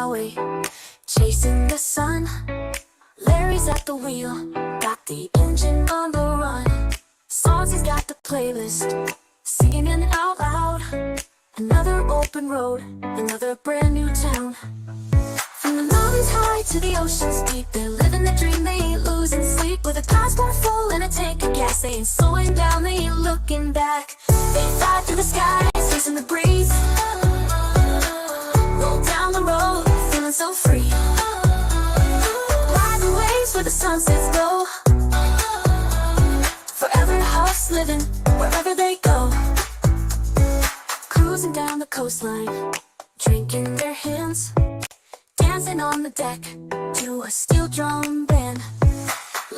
highway, chasing the sun. Larry's at the wheel, got the engine on the run. Songs, he's got the playlist, singing out loud. Another open road, another brand new town. From the mountains high to the oceans deep, they're living the dream, they ain't losing sleep. With a glass bar full and a tank of gas, they ain't slowing down, they ain't looking back. They fly through the sky, chasing the breeze. Roll down the road, feeling so free. Ride the waves where the sunsets go. Forever Huffs living, wherever they go. Cruising down the coastline, drinking their hands, dancing on the deck to a steel drum band.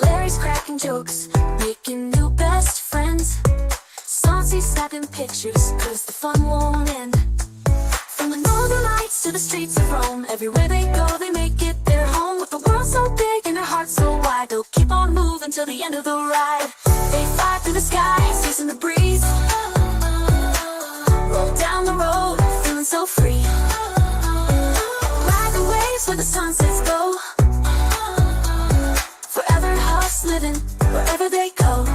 Larry's cracking jokes, making new best friends. Saucy's snapping pictures, cause the fun won't end. From the northern lights to the streets of Rome, everywhere they go they make it their home. With the world so big and their hearts so wide, they'll keep on moving till the end of the ride. They fly through the skies, chasing the breeze. Roll down the road, feeling so free. Ride the waves where the sunsets go. Forever Huffs living, wherever they go.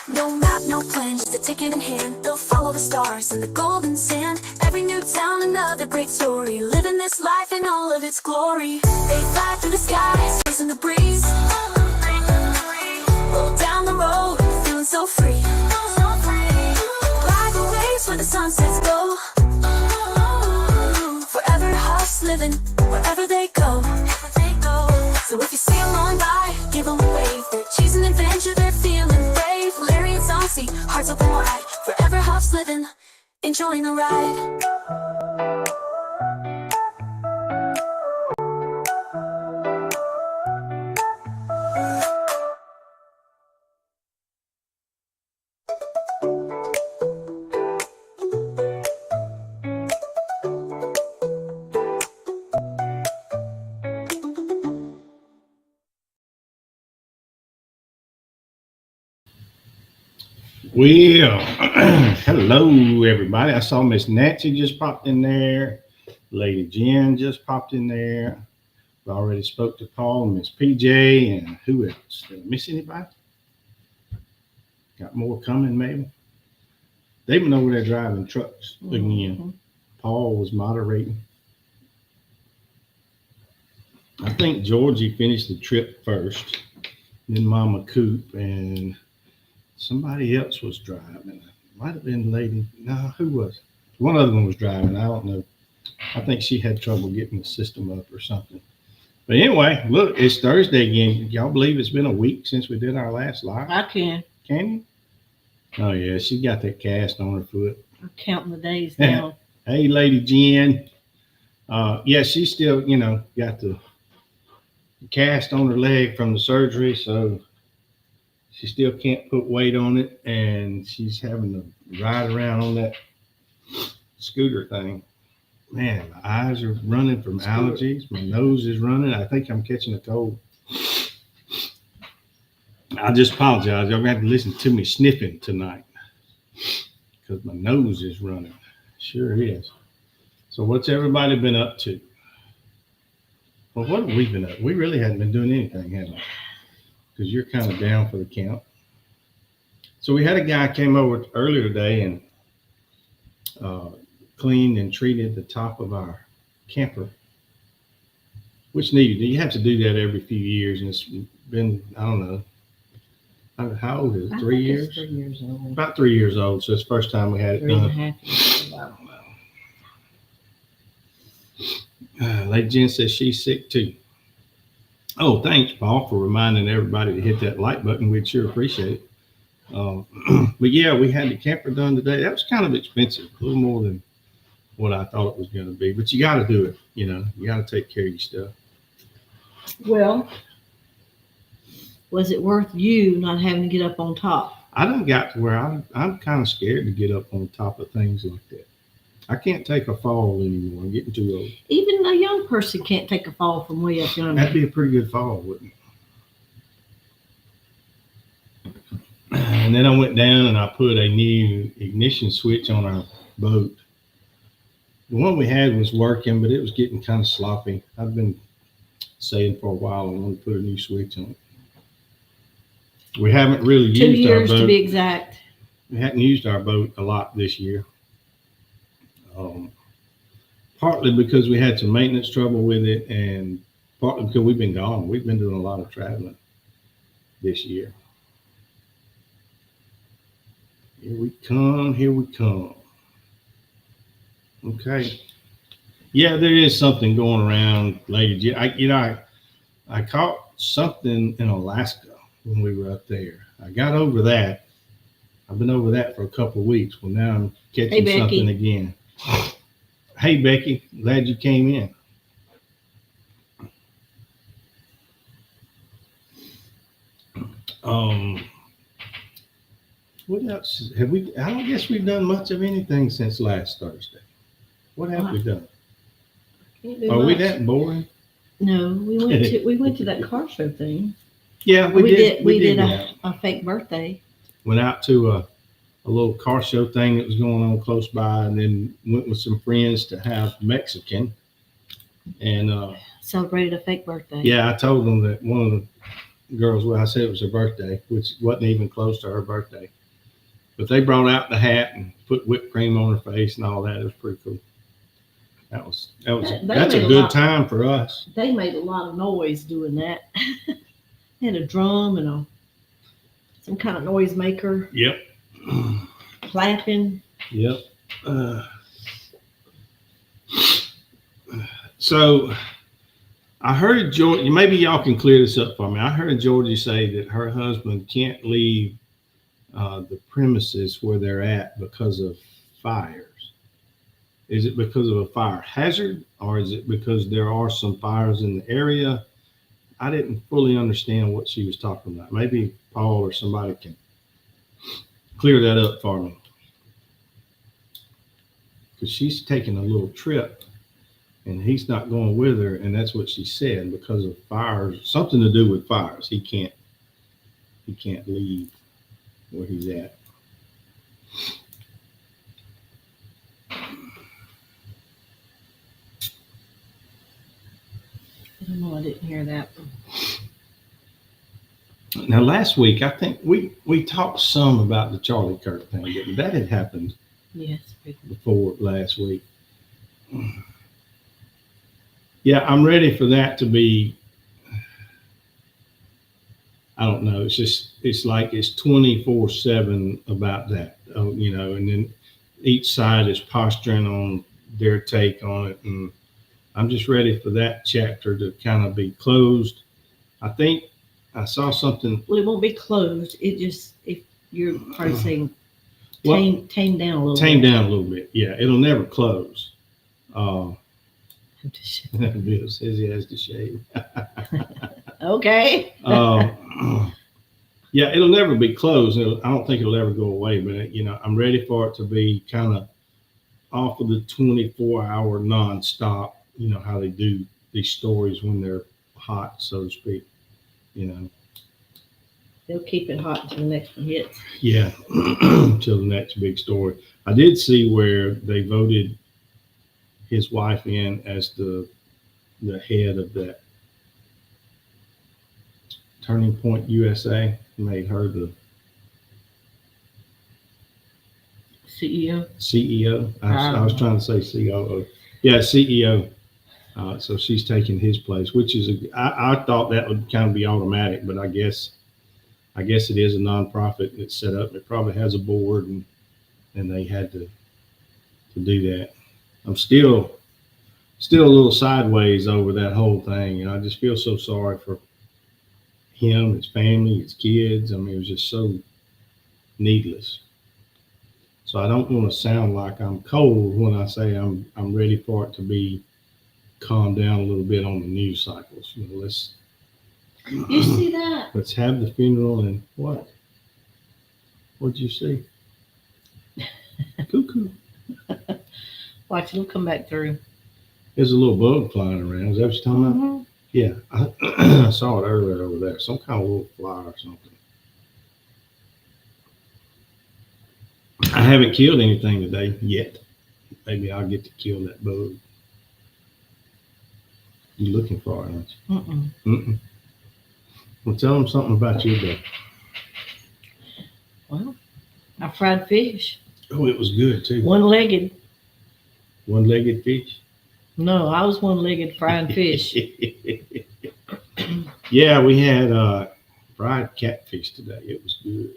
No map, no plan, just a ticket in hand. They'll follow the stars and the golden sand. Every new town, another great story. Living this life in all of its glory. They fly through the skies, chasing the breeze. Roll down the road, feeling so free. Ride the waves where the sunsets go. Forever Huffs living, wherever they go. So if you see them on by, give them a wave. They're chasing adventure, they're feeling brave. Larry and Saucy, hearts open wide. Forever Huffs living, enjoying the ride. Well, hello everybody. I saw Miss Nancy just popped in there. Lady Jen just popped in there. I already spoke to Paul and Miss PJ, and who else? Did I miss anybody? Got more coming maybe. They've been over there driving trucks again. Paul was moderating. I think Georgie finished the trip first, then Mama Coop, and somebody else was driving. Might have been Lady. No, who was? One other one was driving. I don't know. I think she had trouble getting the system up or something. But anyway, look, it's Thursday again. Y'all believe it's been a week since we did our last live? I can. Can you? Oh yeah, she got that cast on her foot. I'm counting the days down. Hey, Lady Jen. Yeah, she's still, got the cast on her leg from the surgery, so she still can't put weight on it, and she's having to ride around on that scooter thing. Man, my eyes are running from allergies. My nose is running. I think I'm catching a cold. I just apologize. Y'all got to listen to me sniffing tonight because my nose is running. Sure is. So what's everybody been up to? Well, what have we been up? We really hadn't been doing anything, have we? Because you're kind of down for the count. So we had a guy came over earlier today and cleaned and treated the top of our camper, which needed. You have to do that every few years, and it's been, I don't know, how old is it? 3 years? 3 years old. About 3 years old. So it's the first time we had it done. 3.5 years old. Lady Jen says she's sick too. Oh, thanks, Paul, for reminding everybody to hit that like button. We'd sure appreciate it. But yeah, we had the camper done today. That was kind of expensive, a little more than what I thought it was going to be. But you got to do it. You got to take care of your stuff. Well, was it worth you not having to get up on top? I done got to where I'm kind of scared to get up on top of things like that. I can't take a fall anymore. I'm getting too old. Even a young person can't take a fall from way up yonder. That'd be a pretty good fall, wouldn't it? And then I went down and I put a new ignition switch on our boat. The one we had was working, but it was getting kind of sloppy. I've been saying for a while I want to put a new switch on it. We haven't really 2 used our years to boat. be exact. We hadn't used our boat a lot this year. Um, Partly because we had some maintenance trouble with it, and partly because we've been gone. We've been doing a lot of traveling this year. Here we come. Here we come. Okay. Yeah, there is something going around, ladies. I caught something in Alaska when we were up there. I got over that. I've been over that for a couple of weeks. Well, now I'm catching Hey, Becky. something again. Hey, Becky, glad you came in. Um, what else have we? I don't guess we've done much of anything since last Thursday. What have we done? Can't do Are we much. that boring? No, we went to that car show thing. Yeah, we did. We did go out. a fake birthday. Went out to a little car show thing that was going on close by, and then went with some friends to have Mexican. And Celebrated a fake birthday. yeah, I told them that one of the girls, well, I said it was her birthday, which wasn't even close to her birthday. But they brought out the hat and put whipped cream on her face and all that. It was pretty cool. That's a good time for us. They made a lot of noise doing that. They had a drum and some kind of noise maker. Yep. Clapping. Yep. So I heard George, maybe y'all can clear this up for me. I heard Georgie say that her husband can't leave the premises where they're at because of fires. Is it because of a fire hazard, or is it because there are some fires in the area? I didn't fully understand what she was talking about. Maybe Paul or somebody can clear that up for me. Because she's taking a little trip and he's not going with her, and that's what she said, because of fires, something to do with fires. He can't leave where he's at. I don't know, I didn't hear that. Now, last week, I think we talked some about the Charlie Kirk thing, but that had happened Yes. before last week. Yeah, I'm ready for that to be, I don't know, it's like it's 24/7 about that, and then each side is posturing on their take on it, and I'm just ready for that chapter to kind of be closed. I think I saw something. Well, it won't be closed. It just, if you're probably saying Well, tame down a little tame bit. down a little bit. Yeah, it'll never close. Bill says he has to shave. Okay. Yeah, it'll never be closed. I don't think it'll ever go away, but I'm ready for it to be kind of off of the 24-hour nonstop. You know how they do these stories when they're hot, so to speak. They'll keep it hot until the next one hits. Yeah, until the next big story. I did see where they voted his wife in as the head of that Turning Point USA, made her the CEO. CEO. I was trying to say COO. Yeah, CEO. So she's taking his place, which is I thought that would kind of be automatic, but I guess it is a nonprofit and it's set up. It probably has a board, and they had to do that. I'm still a little sideways over that whole thing, and I just feel so sorry for him, his family, his kids. I mean, it was just so needless. So I don't want to sound like I'm cold when I say I'm ready for it to be calmed down a little bit on the news cycles. You see that? Let's have the funeral and what? What'd you see? Cuckoo. Watch, it'll come back through. There's a little bug flying around. Is that what you're talking about? Mm-hmm. Yeah, I saw it earlier over there. Some kind of little fly or something. I haven't killed anything today yet. Maybe I'll get to kill that bug. You looking for it, aren't you? Mm-mm. Mm-mm. Well, tell them something about your day. Well, I fried fish. Oh, it was good too. One-legged. One-legged fish. No, I was one-legged frying fish. Yeah, we had fried catfish today. It was good.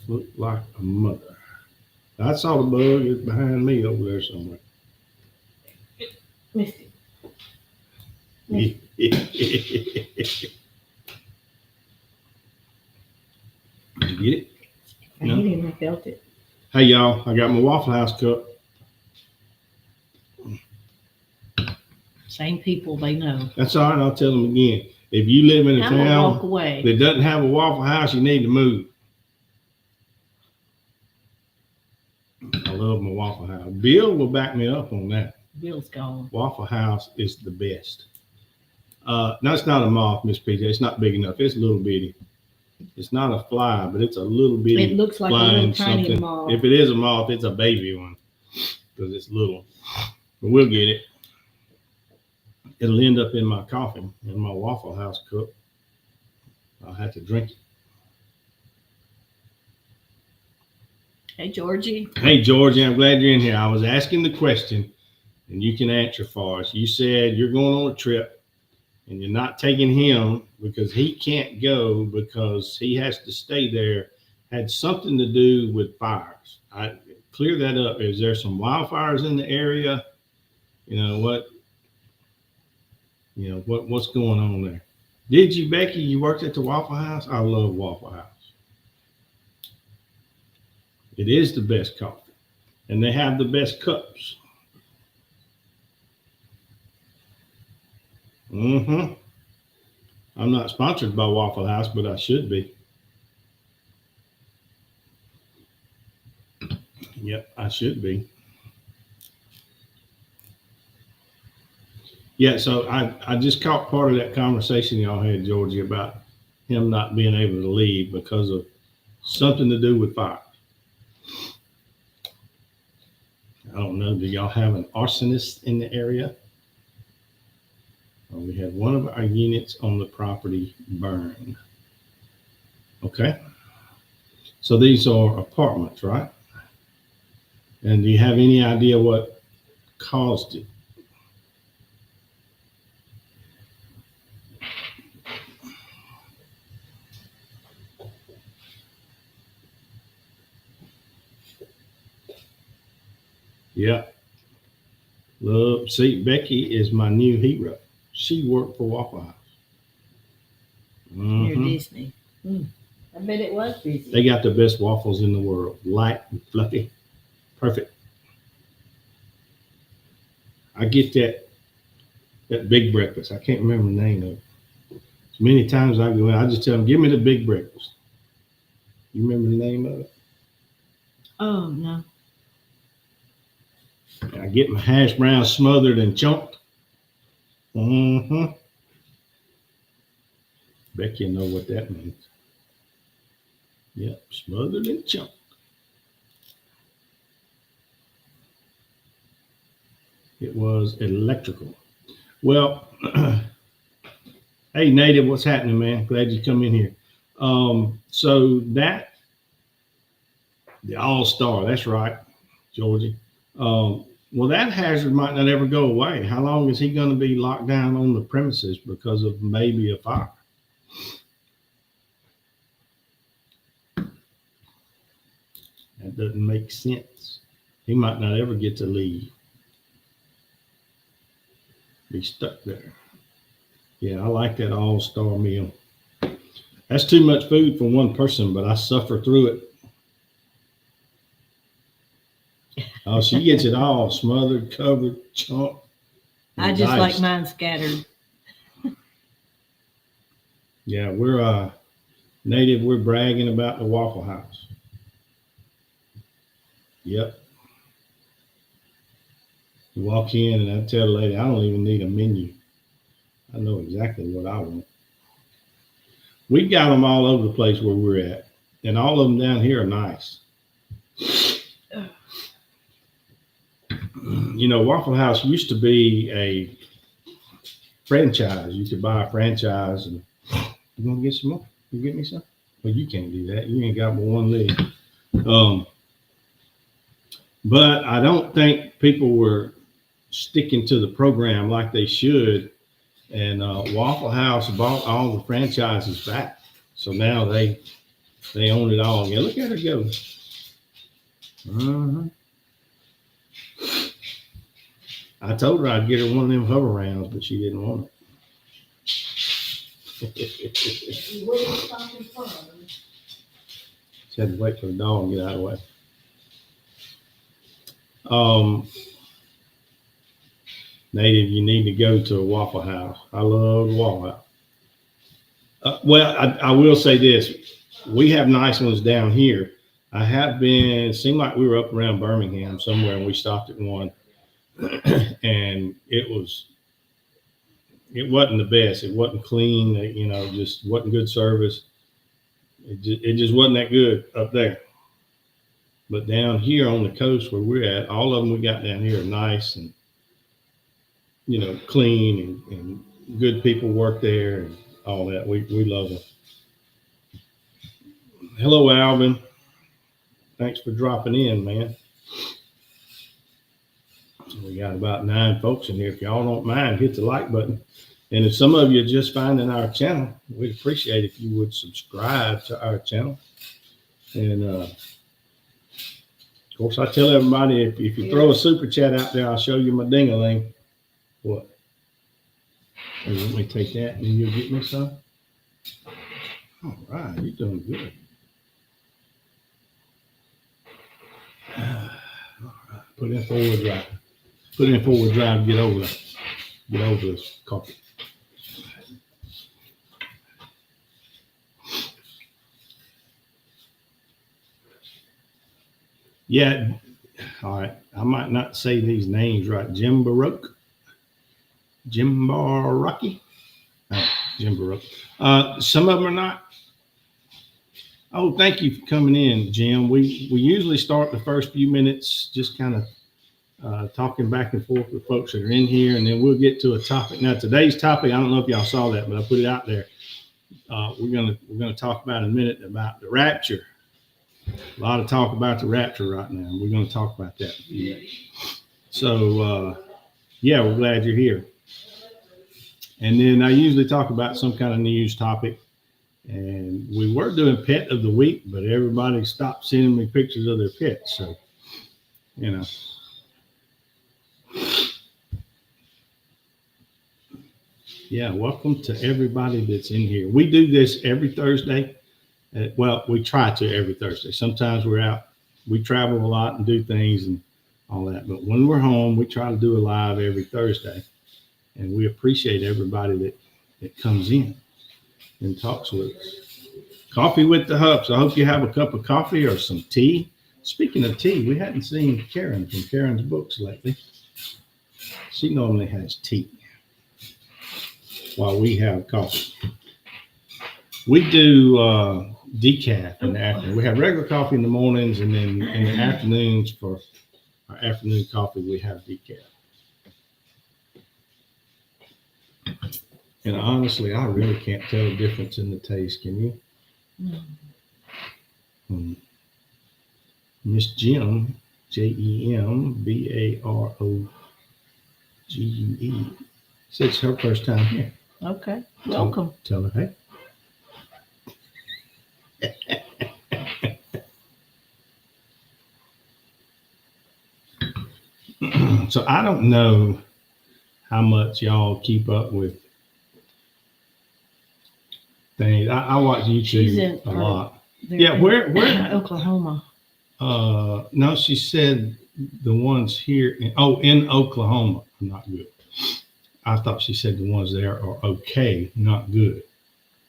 Looked like a mother. I saw the bug. It's behind me over there somewhere. Missy. Did you get it? I No. hit him. I felt it. Hey, y'all. I got my Waffle House cup. Same people, they know. That's all right. I'll tell them again. If you live in a I'm gonna walk town away. that doesn't have a Waffle House, you need to move. I love my Waffle House. Bill will back me up on that. Bill's gone. Waffle House is the best. No, it's not a moth, Miss PJ. It's not big enough. It's a little bitty. It's not a fly, but it's a little bitty. It looks like a flying little tiny something. moth. If it is a moth, it's a baby one because it's little. But we'll get it. It'll end up in my coffee, in my Waffle House cup. I'll have to drink it. Hey, Georgie. Hey, Georgie, I'm glad you're in here. I was asking the question, and you can answer for us. You said you're going on a trip, and you're not taking him because he can't go because he has to stay there. Had something to do with fires. I clear that up. Is there some wildfires in the area? You know what? What's going on there? Did you, Becky? You worked at the Waffle House? I love Waffle House. It is the best coffee, and they have the best cups. I'm not sponsored by Waffle House, but I should be. Yep, I should be. Yeah, so I just caught part of that conversation y'all had, Georgie, about him not being able to leave because of something to do with fire. I don't know. Do y'all have an arsonist in the area? We had one of our units on the property burn. Okay. So these are apartments, right? And do you have any idea what caused it? Yeah. Love. See, Becky is my new hero. She worked for Waffle House. Near Disney. I bet it was Disney. They got the best waffles in the world. Light and fluffy. Perfect. I get that big breakfast. I can't remember the name of it. So many times I go in, I just tell them, give me the big breakfast. You remember the name of it? Oh, no. I get my hash brown smothered and chunked. Becky know what that means. Yep, smothered and chunked. It was electrical. Well, hey, Native, what's happening, man? Glad you come in here. So that, the All-Star, that's right, Georgie. Well, that hazard might not ever go away. How long is he going to be locked down on the premises because of maybe a fire? That doesn't make sense. He might not ever get to leave. Be stuck there. Yeah, I like that All-Star meal. That's too much food for one person, but I suffer through it. Oh, she gets it all smothered, covered, chunked. I just like mine scattered. Yeah, we're Native. We're bragging about the Waffle House. Yep. You walk in and I tell the lady, I don't even need a menu. I know exactly what I want. We got them all over the place where we're at, and all of them down here are nice. You know, Waffle House used to be a franchise. You could buy a franchise, and you gonna get some more? You get me some? Well, you can't do that. You ain't got but one leg. Um, but I don't think people were sticking to the program like they should. And Waffle House bought all the franchises back, so now they own it all. Yeah, look at her go. Uh-huh. I told her I'd get her one of them hover rounds, but she didn't want it. She had to wait for the dog to get out of the way. Native, you need to go to a Waffle House. I love Waffle House. Well, I will say this. We have nice ones down here. I have been, it seemed like we were up around Birmingham somewhere, and we stopped at one. And it wasn't the best. It wasn't clean. You know, just wasn't good service. It just wasn't that good up there. But down here on the coast where we're at, all of them we got down here are nice and, you know, clean and good people work there and all that. We love them. Hello, Alvin. Thanks for dropping in, man. We got about 9 folks in here. If y'all don't mind, hit the like button. And if some of you are just finding our channel, we'd appreciate if you would subscribe to our channel. And of course, I tell everybody, if you throw a super chat out there, I'll show you my ding-a-ling. What? Hey, let me take that and you'll get me some. All right, you're doing good. All right, put in forward drive. Put in forward drive. Get over this coffee. Yeah. All right. I might not say these names right. Jim Baroque. Jim Baroque. Oh, Jim Baroque. Some of them are not. Oh, thank you for coming in, Jim. We usually start the first few minutes just kind of talking back and forth with folks that are in here, and then we'll get to a topic. Now, today's topic, I don't know if y'all saw that, but I put it out there. We're gonna talk about in a minute about the rapture. A lot of talk about the rapture right now. We're gonna talk about that in a few minutes. So, yeah, we're glad you're here. And then I usually talk about some kind of news topic. And we were doing pet of the week, but everybody stopped sending me pictures of their pets. So, you know. Yeah, welcome to everybody that's in here. We do this every Thursday. Well, we try to every Thursday. Sometimes we're out. We travel a lot and do things and all that. But when we're home, we try to do a live every Thursday. And we appreciate everybody that comes in and talks with us. Coffee with the Huffs. I hope you have a cup of coffee or some tea. Speaking of tea, we hadn't seen Karen from Karen's Books lately. She normally has tea while we have coffee. We do decaf in the afternoon. We have regular coffee in the mornings, and then in the afternoons for our afternoon coffee, we have decaf. And honestly, I really can't tell the difference in the taste. Can you? No. Miss Jim, JEMBAROGUE, said it's her first time here. Okay, welcome. Tell her, hey. So I don't know how much y'all keep up with things. I watch YouTube a lot. Yeah, where in Oklahoma. No, she said the ones here in Oklahoma are not good. I thought she said the ones there are okay, not good.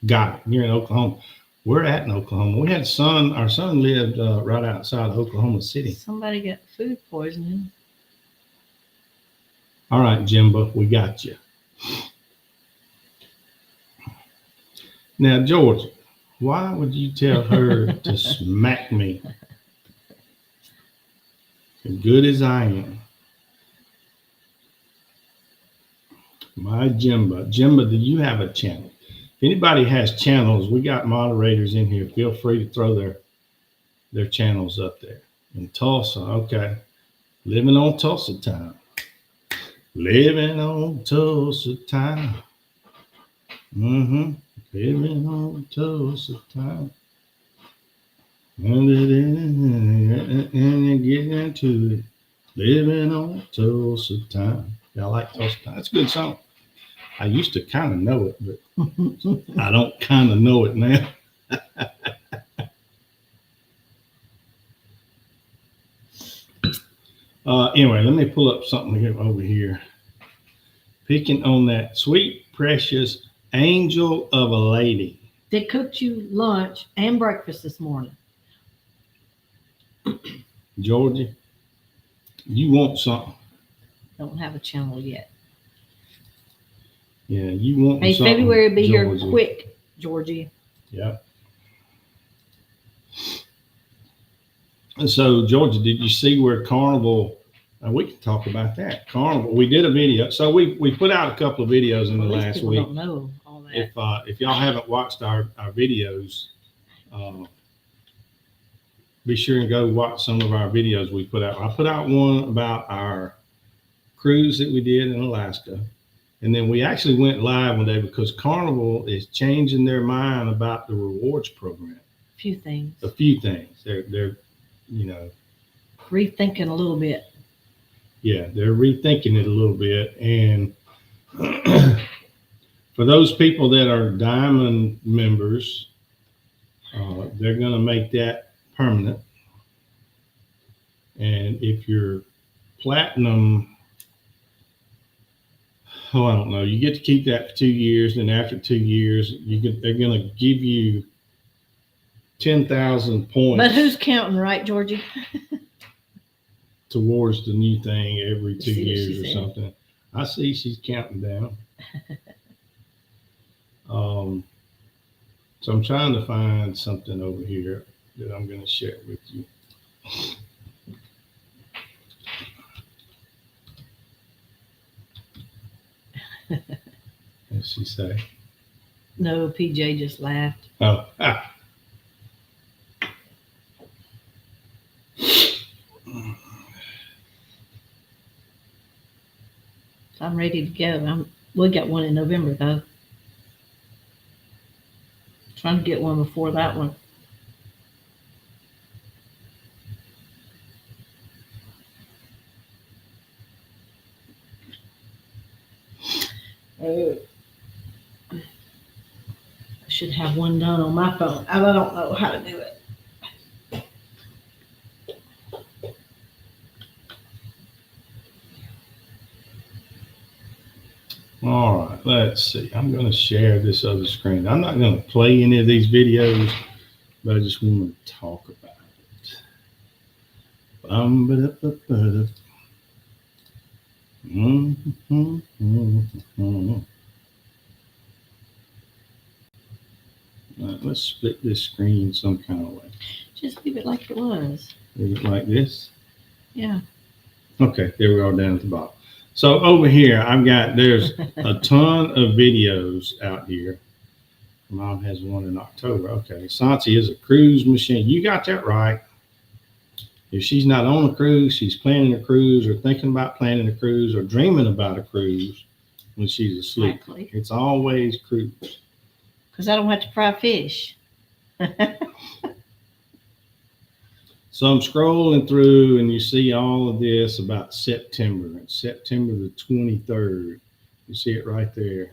Got it. You're in Oklahoma. We're at in Oklahoma. We had our son lived right outside of Oklahoma City. Somebody got food poisoning. All right, Jimbo, we got you. Now, Georgia, why would you tell her to smack me? As good as I am. My Jimba. Jimba, do you have a channel? If anybody has channels, we got moderators in here. Feel free to throw their channels up there. In Tulsa, okay. Living on Tulsa time. Living on Tulsa time. Living on Tulsa time. And you get into it. Living on Tulsa time. Y'all like Tulsa time? That's a good song. I used to kind of know it, but I don't kind of know it now. Anyway, let me pull up something here over here. Picking on that sweet, precious angel of a lady. They cooked you lunch and breakfast this morning. Georgie, you want something. Don't have a channel yet. Yeah, you want Hey, something. February be here Georgie. quick, Georgie. Yeah. And so, Georgia, did you see where Carnival? We can talk about that. Carnival. We did a video. So we put out a couple of videos in the Well, last people week. don't know all that. If y'all haven't watched our videos, be sure and go watch some of our videos we put out. I put out one about our cruise that we did in Alaska. And then we actually went live one day because Carnival is changing their mind about the rewards program. A few things. A few things. They're you know, Rethinking a little bit. yeah, they're rethinking it a little bit. And for those people that are diamond members, they're going to make that permanent. And if you're platinum, I don't know, you get to keep that for 2 years. And after 2 years, they're going to give you 10,000 points. But who's counting, right, Georgie? Towards the new thing every 2 See what years she or said? something. I see she's counting down. So I'm trying to find something over here that I'm going to share with you. What's she say? No, PJ just laughed. Oh, I'm ready to go. We got one in November though. Trying to get one before that one. I should have one done on my phone. I don't know how to do it. all right. Let's see. I'm going to share this other screen. I'm not going to play any of these videos, but I just want to talk about it. Let's split this screen some kind of way. Just leave it like it was. Leave it like this. Yeah. Okay, there we are down at the bottom. So over here, there's a ton of videos out here. Mom has one in October. Okay, Santi is a cruise machine. You got that right. If she's not on a cruise, she's planning a cruise or thinking about planning a cruise or dreaming about a cruise when she's asleep. Exactly. It's always cruise. Because I don't have to fry fish. So I'm scrolling through and you see all of this about September. It's September the 23rd. You see it right there.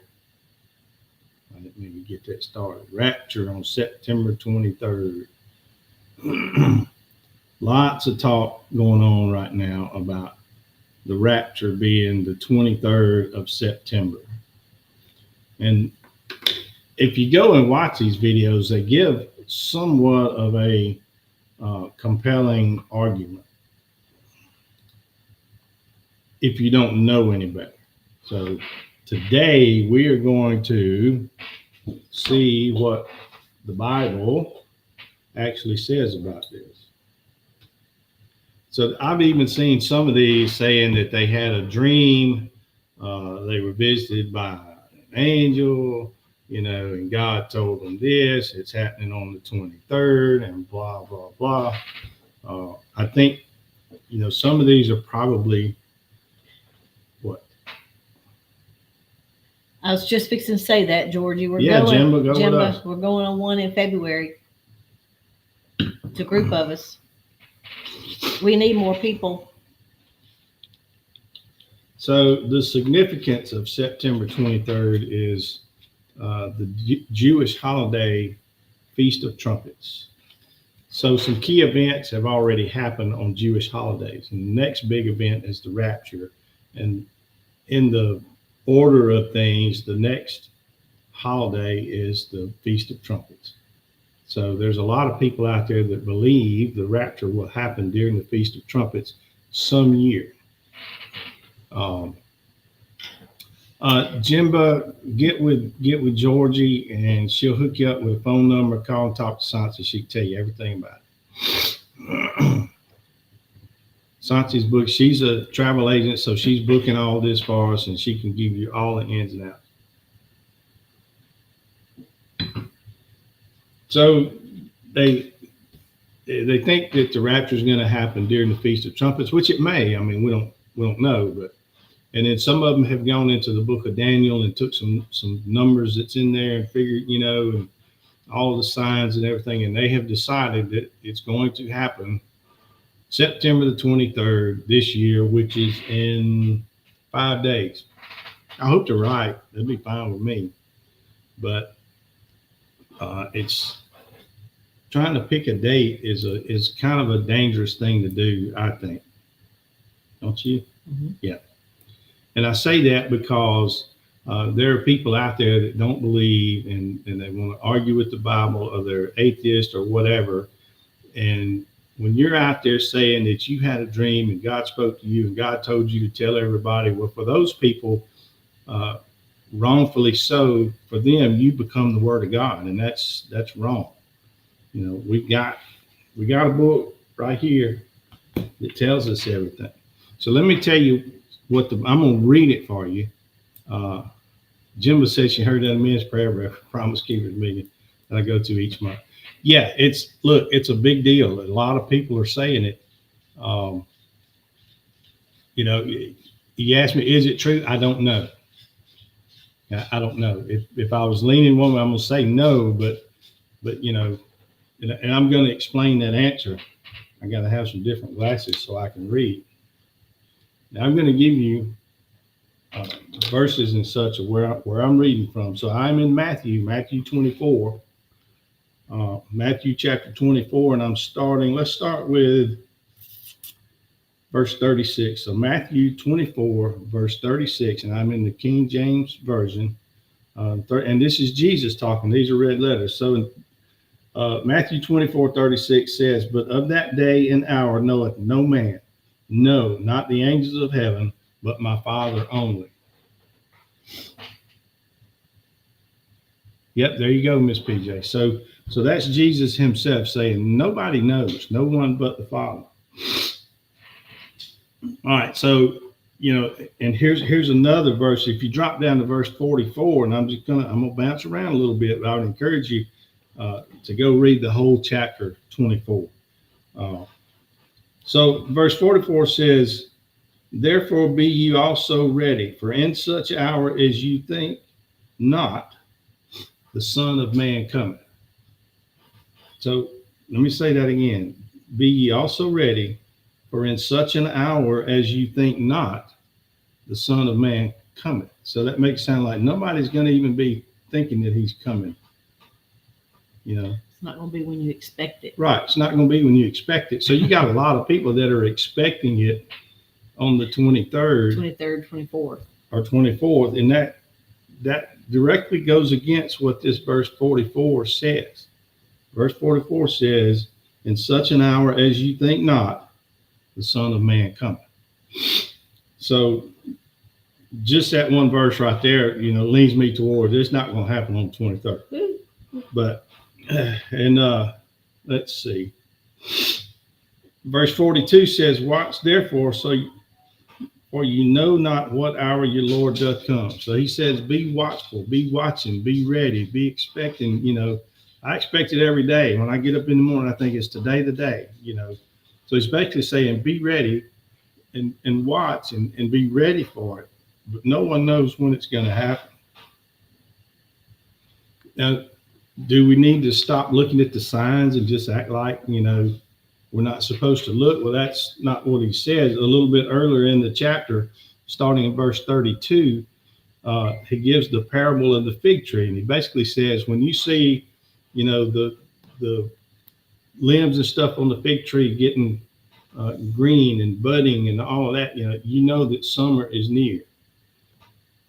I didn't even get that started. Rapture on September 23rd. Lots of talk going on right now about the rapture being the 23rd of September. And if you go and watch these videos, they give somewhat of a compelling argument if you don't know any better. So today we are going to see what the Bible actually says about this. So I've even seen some of these saying that they had a dream They were visited by an angel, and God told them this. It's happening on the 23rd, and blah blah blah. I think some of these are probably what. I was just fixing to say that, Georgie. Jimba, go with us. We're going on one in February. It's a group of us. We need more people. So the significance of September 23rd is the Jewish holiday Feast of Trumpets. So some key events have already happened on Jewish holidays. And the next big event is the rapture. And in the order of things, the next holiday is the Feast of Trumpets. So there's a lot of people out there that believe the rapture will happen during the Feast of Trumpets some year. Jimba, get with Georgie, and she'll hook you up with a phone number. Call and talk to Sansa. She can tell you everything about it. Sansa's book. She's a travel agent, so she's booking all this for us, and she can give you all the ins and outs. So they think that the rapture is going to happen during the Feast of Trumpets, which it may. I mean, we don't know, but. And then some of them have gone into the book of Daniel and took some numbers that's in there and figured, and all the signs and everything. And they have decided that it's going to happen September the 23rd this year, which is in 5 days. I hope they're right. That'd be fine with me. But it's trying to pick a date is kind of a dangerous thing to do, I think. Don't you? Mm-hmm. Yeah. And I say that because there are people out there that don't believe and they want to argue with the Bible, or they're atheist or whatever. And when you're out there saying that you had a dream and God spoke to you and God told you to tell everybody, well, for those people, wrongfully so, for them, you become the Word of God, and that's wrong. We got a book right here that tells us everything. So let me tell you. I'm going to read it for you. Jimba said she heard that men's prayer Promise Keepers meeting that I go to each month. Yeah, it's a big deal. A lot of people are saying it. You asked me, is it true? I don't know. I don't know. If I was leaning one way, I'm going to say no, but and I'm going to explain that answer. I got to have some different glasses so I can read. Now I'm going to give you verses and such of where I'm reading from. So I'm in Matthew 24, Matthew chapter 24, and let's start with verse 36. So Matthew 24, verse 36, and I'm in the King James Version. And this is Jesus talking. These are red letters. So Matthew 24, 36 says, but of that day and hour knoweth no man, no, not the angels of heaven, but my Father only. Yep, there you go, Miss PJ. So that's Jesus himself saying, nobody knows, no one but the Father. All right, so and here's another verse. If you drop down to verse 44, and I'm gonna bounce around a little bit, but I would encourage you to go read the whole chapter 24. So verse 44 says, therefore be ye also ready, for in such hour as you think not, the Son of Man cometh. So let me say that again. Be ye also ready, for in such an hour as you think not, the Son of Man cometh. So that makes it sound like nobody's going to even be thinking that he's coming. It's not going to be when you expect it. Right. It's not going to be when you expect it. So you got a lot of people that are expecting it on the 23rd. 23rd, 24th. Or 24th. And that directly goes against what this verse 44 says. Verse 44 says, in such an hour as you think not, the Son of Man cometh. So just that one verse right there, leads me towards it's not going to happen on the 23rd. But, and let's see. Verse 42 says, watch therefore, for you know not what hour your Lord doth come. So he says, be watchful, be watching, be ready, be expecting. I expect it every day. When I get up in the morning, I think it's today the day. So he's basically saying, be ready and watch and be ready for it. But no one knows when it's going to happen. Now, do we need to stop looking at the signs and just act like, we're not supposed to look? Well, that's not what he says. A little bit earlier in the chapter, starting in verse 32, he gives the parable of the fig tree. And he basically says, when you see, the limbs and stuff on the fig tree getting green and budding and all of that, you know that summer is near.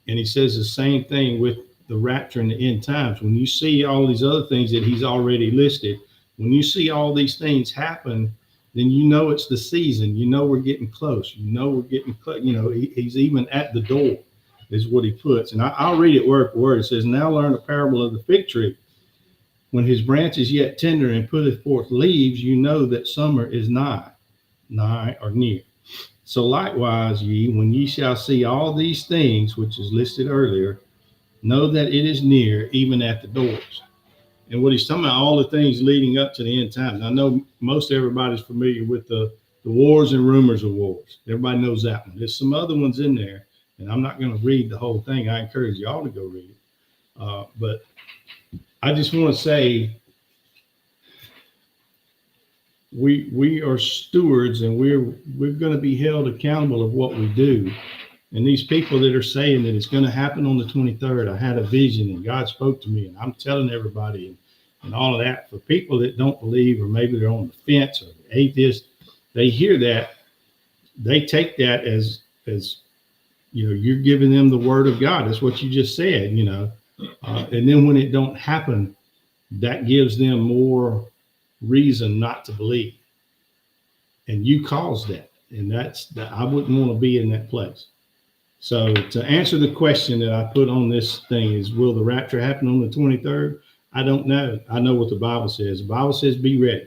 And he says the same thing with the rapture and the end times. When you see all these other things that he's already listed, when you see all these things happen, then you know it's the season. You know we're getting close. We're getting close. He's even at the door, is what he puts. And I'll read it word for word. It says, now learn the parable of the fig tree. When his branch is yet tender and putteth forth leaves, you know that summer is nigh or near. So likewise, ye, when ye shall see all these things, which is listed earlier, know that it is near, even at the doors. And what he's talking about, all the things leading up to the end times. I know most everybody's familiar with the wars and rumors of wars. Everybody knows that one. There's some other ones in there, and I'm not going to read the whole thing. I encourage you all to go read it. But I just want to say, we are stewards, and we're going to be held accountable of what we do. And these people that are saying that it's going to happen on the 23rd, I had a vision and God spoke to me, and I'm telling everybody and all of that. For people that don't believe, or maybe they're on the fence or atheists, they hear that, they take that as you're giving them the word of God. That's what you just said, and then when it don't happen, that gives them more reason not to believe. And you caused that. And I wouldn't want to be in that place. So to answer the question that I put on this thing is, will the rapture happen on the 23rd? I don't know. I know what the Bible says. The Bible says, be ready.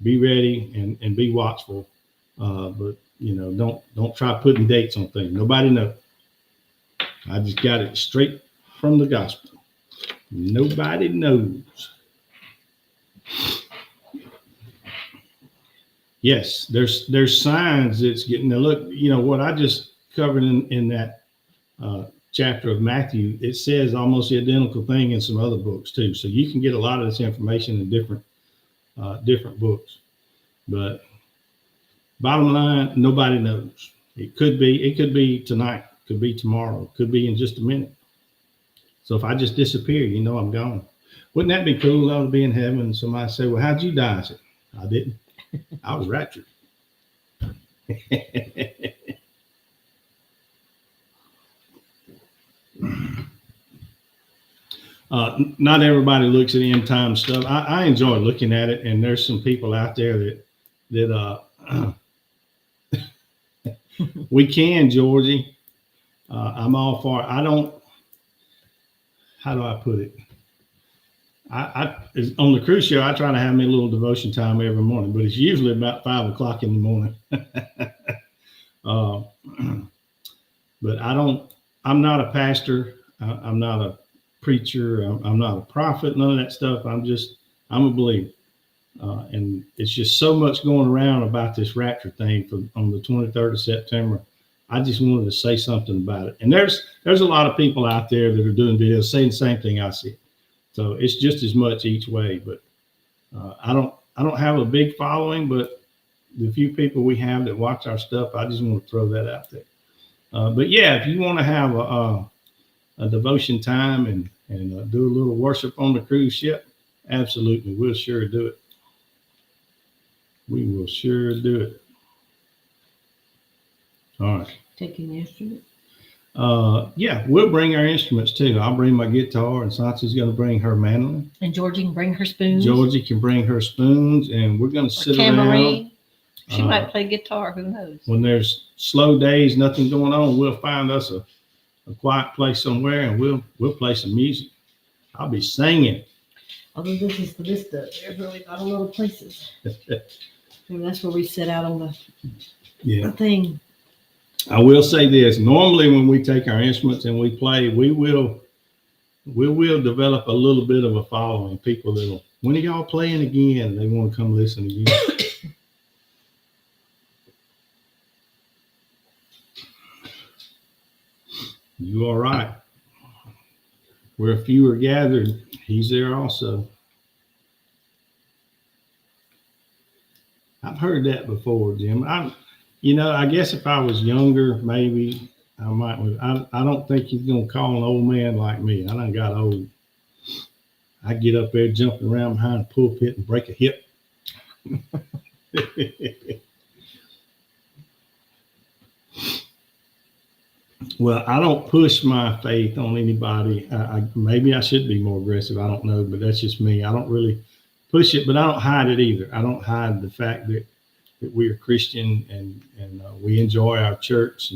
Be ready and be watchful. But don't try putting dates on things. Nobody knows. I just got it straight from the gospel. Nobody knows. Yes, there's signs that's getting. Now look, what I just covered in that chapter of Matthew, it says almost the identical thing in some other books too. So you can get a lot of this information in different books. But bottom line, nobody knows. It could be tonight, could be tomorrow, could be in just a minute. So if I just disappear, I'm gone. Wouldn't that be cool though, to be in heaven and somebody say, well, how'd you die? I said, I didn't. I was raptured. Not everybody looks at end time stuff. I enjoy looking at it, and there's some people out there that we can, Georgie. I'm all for it. How do I put it? I on the cruise show, I try to have me a little devotion time every morning, but it's usually about 5 o'clock in the morning. But I'm not a pastor. I'm not a preacher. I'm not a prophet, none of that stuff. I'm a believer. And it's just so much going around about this rapture thing on the 23rd of September. I just wanted to say something about it. And there's a lot of people out there that are doing videos saying the same thing I see. So it's just as much each way. But I don't have a big following, but the few people we have that watch our stuff, I just want to throw that out there. But yeah, if you want to have a devotion time and do a little worship on the cruise ship, absolutely, we'll sure do it. We will sure do it. All right. Taking the instrument? Yeah, we'll bring our instruments too. I'll bring my guitar, and Sansa's going to bring her mandolin. And Georgie can bring her spoons. Georgie can bring her spoons, and we're going to sit around. She might play guitar. Who knows? When there's slow days, nothing going on, we'll find us a quiet place somewhere, and we'll play some music. I'll be singing. Although this is for this stuff, there's really not a lot of places. And that's where we sit out on the thing. I will say this. Normally when we take our instruments and we play, we will develop a little bit of a following. People that'll, when are y'all playing again? They want to come listen again. You all right? Where a few are gathered, he's there also. I've heard that before, Jim. I guess if I was younger, maybe I might. I don't think he's gonna call an old man like me. I done got old. I get up there jumping around behind the pulpit and break a hip. Well, I don't push my faith on anybody. Maybe I should be more aggressive. I don't know, but that's just me. I don't really push it, but I don't hide it either. I don't hide the fact that we are Christian and we enjoy our church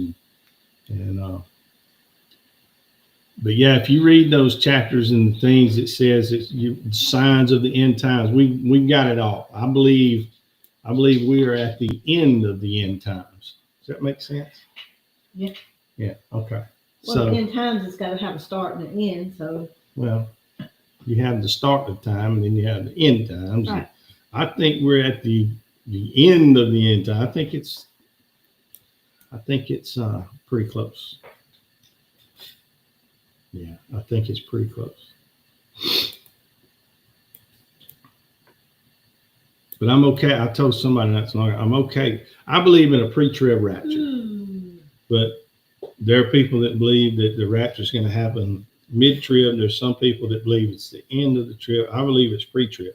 but yeah, if you read those chapters and the things it says, it's signs of the end times. We've got it all. I believe we are at the end of the end times. Does that make sense? Yeah. Yeah. Okay. Well, So, the end times, it's got to have a start and an end. So, well, you have the start of time and then you have the end times. right. I think we're at the end of the end time. I think it's pretty close. Yeah, I think it's pretty close. But I'm okay. I told somebody not so long ago, I'm okay. I believe in a pre-trib rapture. But there are people that believe that the rapture is going to happen mid-trib. There's some people that believe it's the end of the trib. I believe it's pre-trib.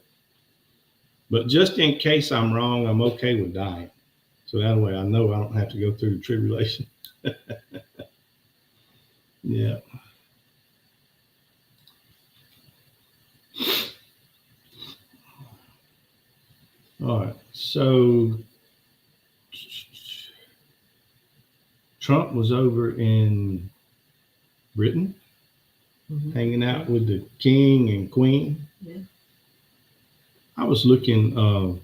But just in case I'm wrong, I'm okay with dying. So that way I know I don't have to go through the tribulation. Yeah. All right. So Trump was over in Britain, hanging out with the king and queen. Yeah. I was looking, old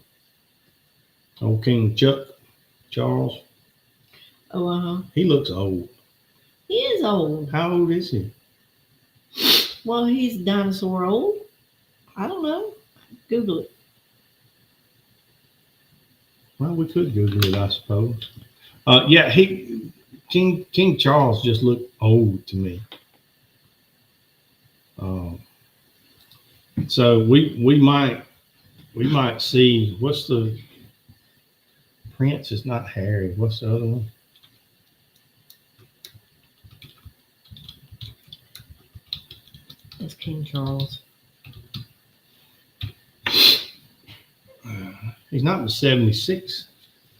King Charles. Oh, He looks old. He is old. How old is he? Well, he's dinosaur old. I don't know. Google it. Well, we could Google it, I suppose. Yeah, King Charles just looked old to me. So we might see, what's the Prince? Is not Harry. What's the other one? It's King Charles. He's not in 76.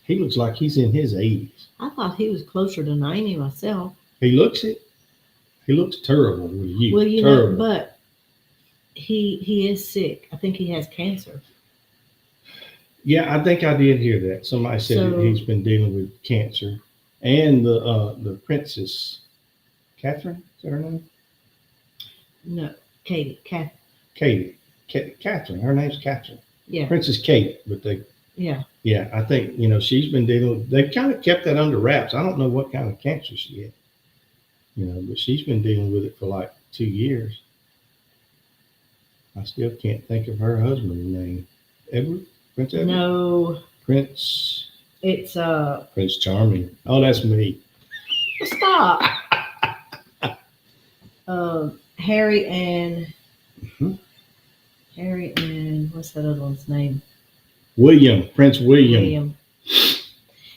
He looks like he's in his 80s. I thought he was closer to 90 myself. He looks it. He looks terrible with you. Well, you terrible. know, but he is sick. I think he has cancer. Yeah, I think I did hear that. Somebody said So- that he's been dealing with cancer. And the princess, Catherine, is that her name? No, Katie. Katie. Catherine. Her name's Catherine. Yeah, Princess Kate, but yeah. I think, she's been dealing, they've kind of kept that under wraps. I don't know what kind of cancer she had, but she's been dealing with it for like 2 years. I still can't think of her husband's name. Edward? Prince Edward? No, Prince Charming. Oh, that's me. stop. Harry and what's that other one's name? Prince William.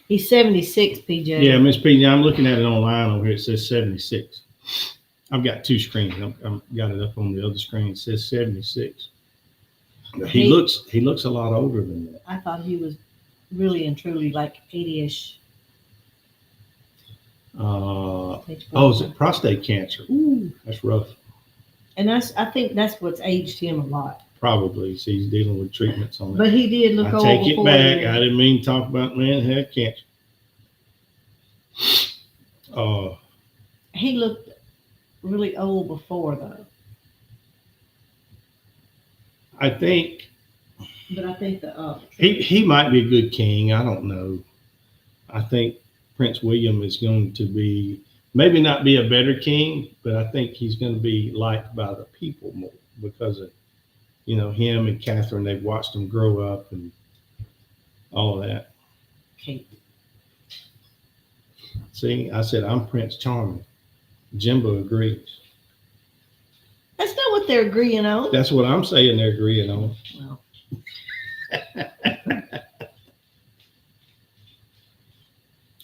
He's 76, PJ. Yeah, Miss PJ, I'm looking at it online over here. It says 76. I've got two screens. I've got it up on the other screen. It says 76. He looks a lot older than that. I thought he was really and truly like 80-ish. Is it prostate cancer? Ooh, that's rough. And I think that's what's aged him a lot. Probably. So he's dealing with treatments on that. But he did look I old. take it before back. then. I didn't mean to talk about man who had cancer. He looked really old before, though. I think But I think he might be a good king. I don't know. I think Prince William is going to be, maybe not be a better king, but I think he's going to be liked by the people more because of, him and Catherine. They've watched him grow up and all of that. Kate. See, I said I'm Prince Charming. Jimbo agrees. That's not what they're agreeing on. That's what I'm saying they're agreeing on. Well.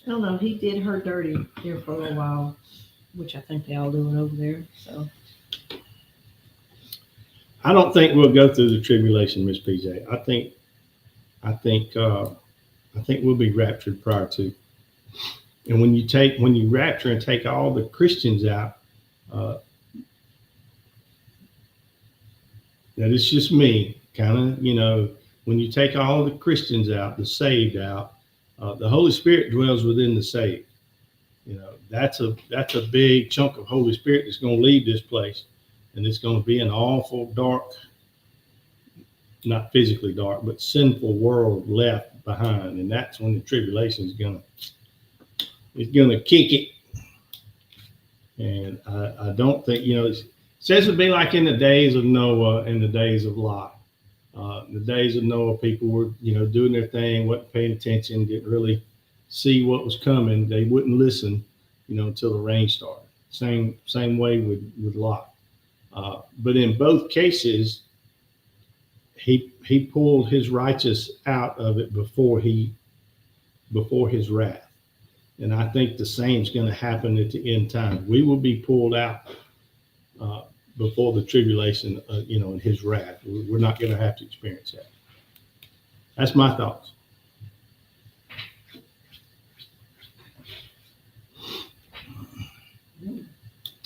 I don't know. He did her dirty there for a little while, which I think they all doing over there. So I don't think we'll go through the tribulation, Miss PJ. I think we'll be raptured prior to. And when you rapture and take all the Christians out, that is just me, kind of, when you take all the Christians out, the saved out, the Holy Spirit dwells within the saved. That's a big chunk of Holy Spirit that's going to leave this place, and it's going to be an awful dark, not physically dark, but sinful world left behind, and that's when the tribulation is going to kick it. And I don't think, it says it'd be like in the days of Noah and the days of Lot. The days of Noah, people were, doing their thing, wasn't paying attention, didn't really see what was coming. They wouldn't listen, until the rain started. Same way with Lot. But in both cases, he pulled his righteous out of it before his wrath. And I think the same is going to happen at the end time. We will be pulled out before the tribulation, and his wrath. We're not going to have to experience that. That's my thoughts.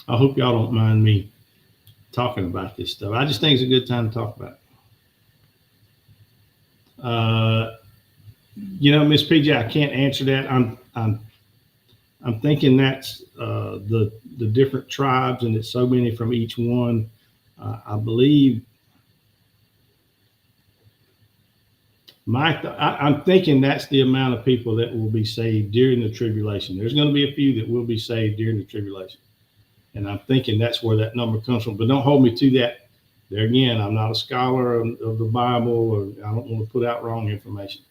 I hope y'all don't mind me talking about this stuff. I just think it's a good time to talk about it. Miss PJ, I can't answer that. I'm thinking that's the different tribes, and it's so many from each one. I believe I'm thinking that's the amount of people that will be saved during the tribulation. There's going to be a few that will be saved during the tribulation, and I'm thinking that's where that number comes from. But don't hold me to that. There again, I'm not a scholar of the Bible, or I don't want to put out wrong information.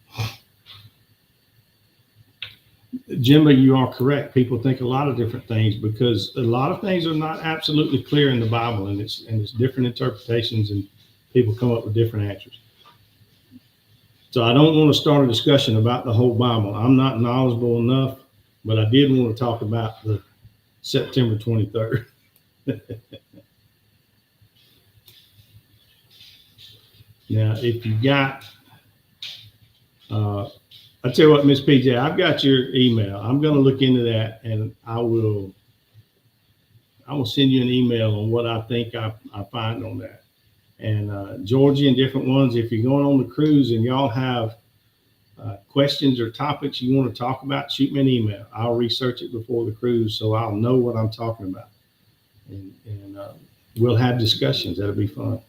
Jimbo, you are correct. People think a lot of different things because a lot of things are not absolutely clear in the Bible, and it's different interpretations, and people come up with different answers. So I don't want to start a discussion about the whole Bible. I'm not knowledgeable enough, but I did want to talk about the September 23rd. Now, if you got, I tell you what, Miss PJ, I've got your email. I'm going to look into that, and I will send you an email on what I think I find on that. And Georgie and different ones, if you're going on the cruise and y'all have questions or topics you want to talk about, shoot me an email. I'll research it before the cruise so I'll know what I'm talking about. And we'll have discussions. That'll be fun.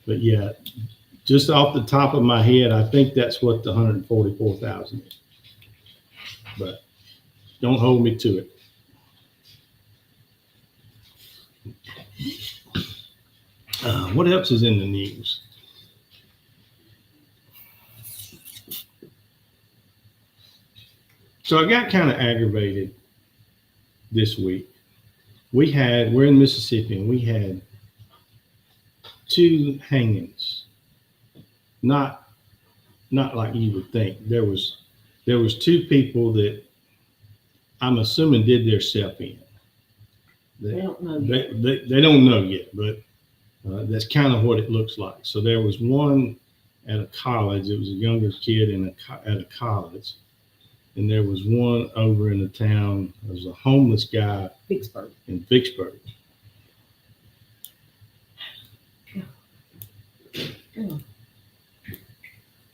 But yeah, just off the top of my head, I think that's what the 144,000 is. But don't hold me to it. What else is in the news? So I got kind of aggravated this week. We're in Mississippi, and we had 2 hangings. Not like you would think. There was 2 people that I'm assuming did their self-in. They don't know yet. They don't know yet, but that's kind of what it looks like. So there was one at a college. It was a younger kid at a college. And there was one over in the town. There was a homeless guy in Vicksburg.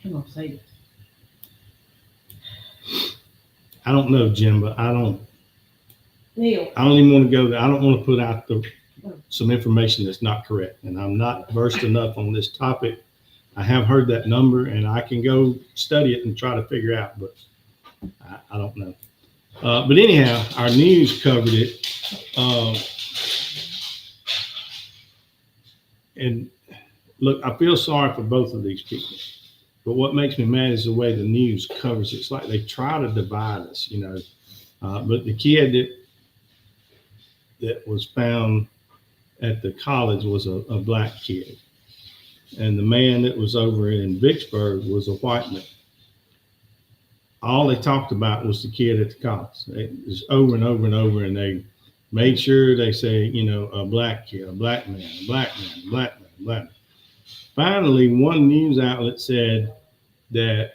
Come on, say it. I don't know, Jim, but I don't Neil. even want to go there. I don't want to put out some information that's not correct. And I'm not versed enough on this topic. I have heard that number, and I can go study it and try to figure out, but I don't know. But anyhow, our news covered it. And look, I feel sorry for both of these people. But what makes me mad is the way the news covers it. It's like they try to divide us, you know. But the kid that was found at the college was a black kid. And the man that was over in Vicksburg was a white man. All they talked about was the kid at the college. It was over and over and over, and they made sure they say, you know, a black kid, a black man, a black man, a black man, a black man. Finally, one news outlet said that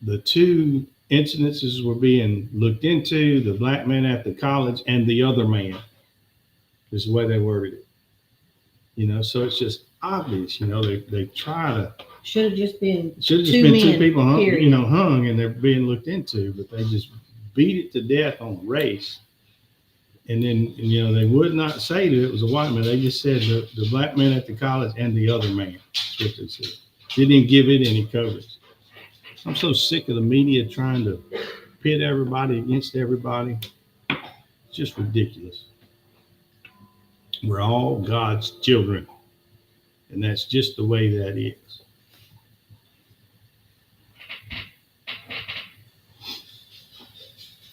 the two incidences were being looked into, the black man at the college and the other man, is the way they worded it. You know, so it's just obvious, you know, they try to. Should have just been Should have just two been men, two people hung, period. you know, hung, and they're being looked into, but they just beat it to death on race. And then, you know, they would not say that it was a white man. They just said the black man at the college and the other man. That's what they said. They didn't give it any coverage. I'm so sick of the media trying to pit everybody against everybody. It's just ridiculous. We're all God's children, and that's just the way that is.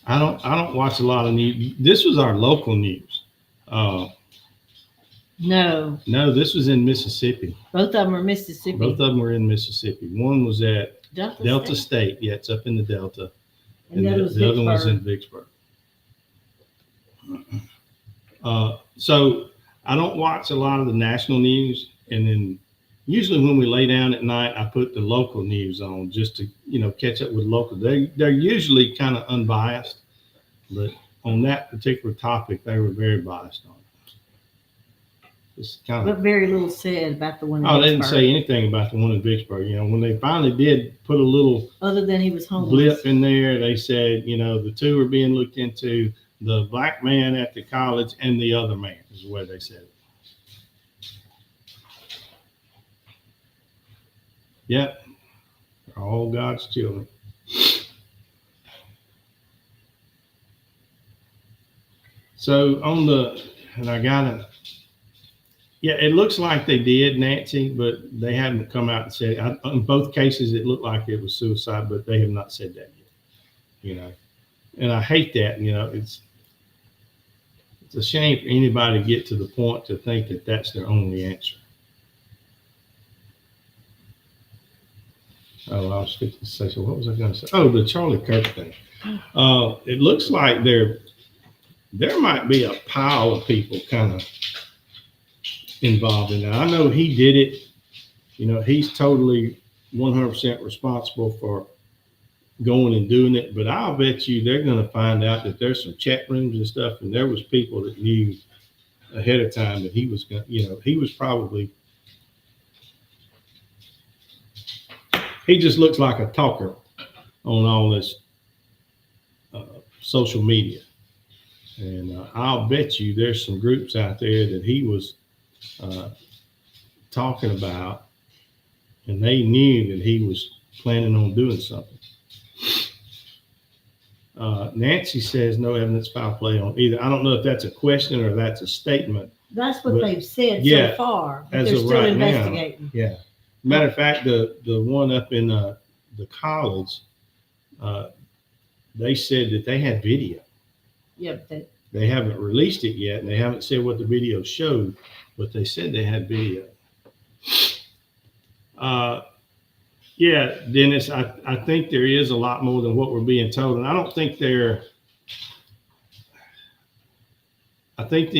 I don't watch a lot of news. This was our local news. No, This was in Mississippi. both of them are Mississippi. Both of them were in Mississippi. One was at Delta State. State. Yeah, it's up in the Delta. And the other one's in Vicksburg. So I don't watch a lot of the national news, and then usually when we lay down at night, I put the local news on just to, you know, catch up with local. They're usually kind of unbiased, but on that particular topic, they were very biased on it. It's kind But of. very little said about the one in Oh, they didn't Vicksburg, say anything about the one in Vicksburg. You know, when they finally did put a little other than he was homeless. blip in there, they said, you know, the two are being looked into, the black man at the college and the other man, is the way they said it. Yep. They're all God's children. So it looks like they did, Nancy, but they haven't come out and said, in both cases, it looked like it was suicide, but they have not said that yet, you know. And I hate that, you know, it's a shame for anybody to get to the point to think that that's their only answer. Oh, I was fixing to say, so what was I going to say? Oh, the Charlie Kirk thing. It looks like there might be a pile of people kind of involved in that. I know he did it. You know, he's totally 100% responsible for going and doing it. But I'll bet you they're going to find out that there's some chat rooms and stuff, and there was people that knew ahead of time that he was going to, you know, he just looks like a talker on all this social media. And I'll bet you there's some groups out there that he was talking about, and they knew that he was planning on doing something. Nancy says no evidence foul play on either. I don't know if that's a question or that's a statement. That's what But, they've said yeah, so far. But as they're of still right now. investigating. Yeah. Matter of fact, the one up in the college, they said that they had video. Yeah, They haven't released it yet, and they haven't said what the video showed, but they said they had video. Yeah, Dennis, I think there is a lot more than what we're being told, and I think the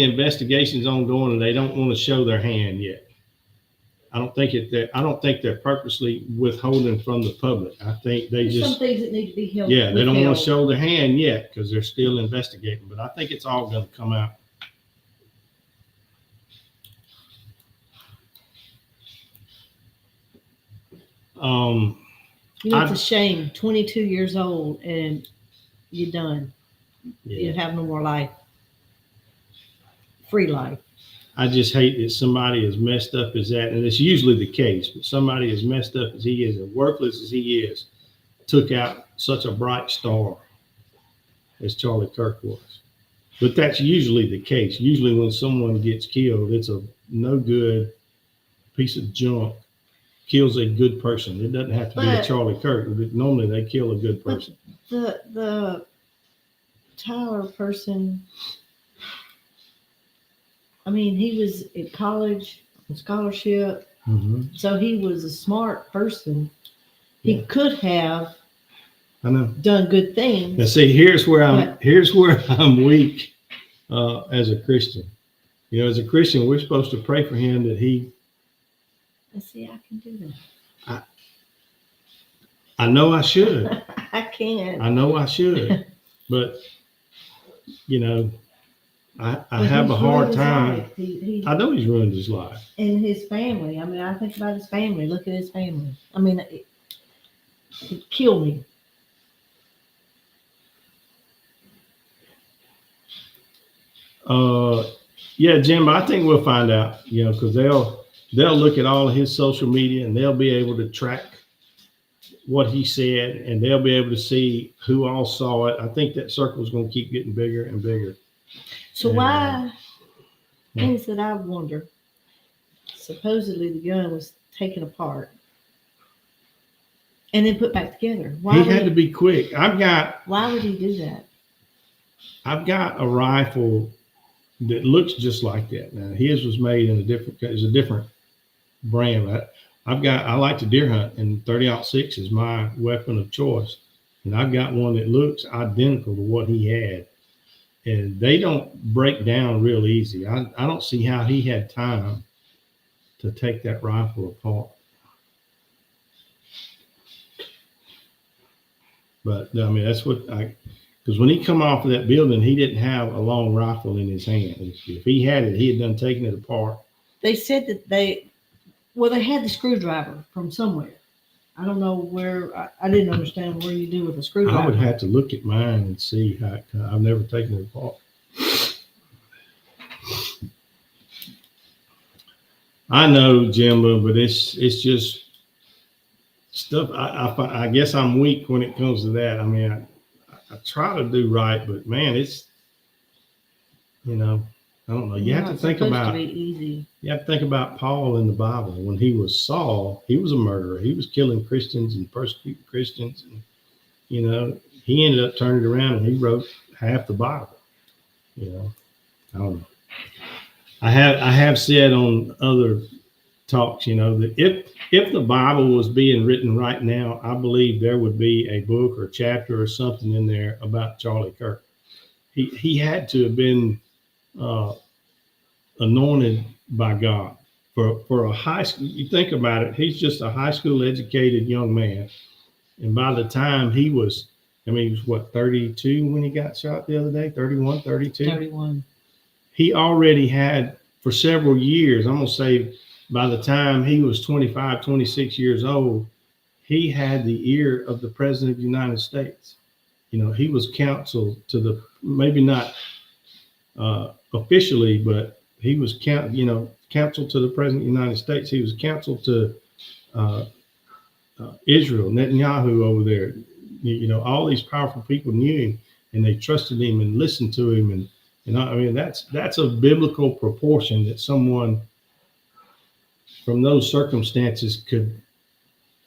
investigation's ongoing, and they don't want to show their hand yet. I don't think they're purposely withholding from the public. I think they there's just. some things that need to be held. Yeah, they don't want withheld. to show their hand yet because they're still investigating, but I think it's all going to come out. You know, it's a shame. 22 years old and you're done. You Yeah, have no more life. Free life. I just hate that somebody as messed up as that, and it's usually the case, but somebody as messed up as he is and worthless as he is, took out such a bright star as Charlie Kirk was. But that's usually the case. Usually when someone gets killed, it's a no good piece of junk kills a good person. It doesn't have to be a But- Charlie Kirk. But normally they kill a good person. The Tyler person, I mean, he was at college on scholarship, Mm-hmm. so he was a smart person. He Yeah. could have I know. done good things. Now see, here's where I'm weak as a Christian. You know, as a Christian, we're supposed to pray for him that he. Let's see, I can do that. I know I should. I can. I know I should, but you know, I But have he's a hard ruined his time. life. He I know he's ruined his life. and his family. I mean, I think about his family. Look at his family. I mean, it killed me. Yeah, Jim, I think we'll find out. You know, because they'll look at all of his social media and they'll be able to track what he said, and they'll be able to see who all saw it. I think that circle is going to keep getting bigger and bigger. So Yeah. why? Yeah. Things that I wonder. Supposedly the gun was taken apart and then put back together. Why He would had to be quick. Why would he do that? I've got a rifle that looks just like that. Now his was made in a different brand. I like to deer hunt, and 30-06 is my weapon of choice. And I've got one that looks identical to what he had. And they don't break down real easy. I don't see how he had time to take that rifle apart. But I mean, that's because when he come off of that building, he didn't have a long rifle in his hand. If he had it, he had done taken it apart. They said that they had the screwdriver from somewhere. I don't know where. I didn't understand where you do with a screwdriver. I would have to look at mine and see how I've never taken it apart. I know, Jimbo, but it's just stuff. I guess I'm weak when it comes to that. I mean, I try to do right, but man, it's, you know, I don't know. You have to think about. To be easy. You have to think about Paul in the Bible. When he was Saul, he was a murderer. He was killing Christians and persecuting Christians, and you know, he ended up turning it around and he wrote half the Bible. You know, I don't know. I have said on other talks, you know, that if the Bible was being written right now, I believe there would be a book or chapter or something in there about Charlie Kirk. He had to have been anointed by God for a high school. You think about it, he's just a high school educated young man. And by the time he was what, 32 when he got shot the other day, 31, 32? 31. He already had for several years, I'm going to say by the time he was 25, 26 years old, he had the ear of the President of the United States. You know, he was counsel to the, maybe not officially, but he was counsel to the President of the United States. He was counsel to Israel, Netanyahu over there. You know, all these powerful people knew him and they trusted him and listened to him. And I mean, that's a biblical proportion that someone from those circumstances could,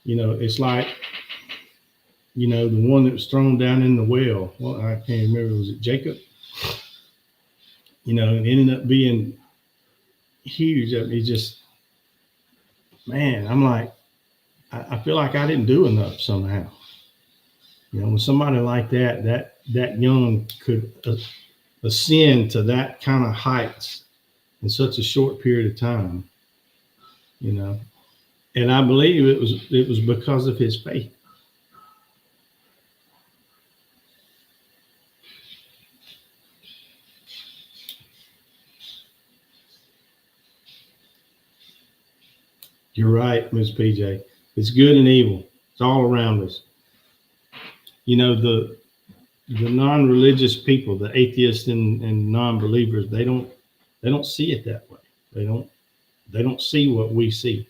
you know, it's like, you know, the one that was thrown down in the well. Well, I can't remember. Was it Jacob? You know, it ended up being huge. It just, man, I'm like, I feel like I didn't do enough somehow. You know, when somebody like that young could ascend to that kind of heights in such a short period of time, you know, and I believe it was because of his faith. You're right, Ms. PJ. It's good and evil. It's all around us. You know, the non-religious people, the atheists and non-believers, they don't see it that way. They don't see what we see.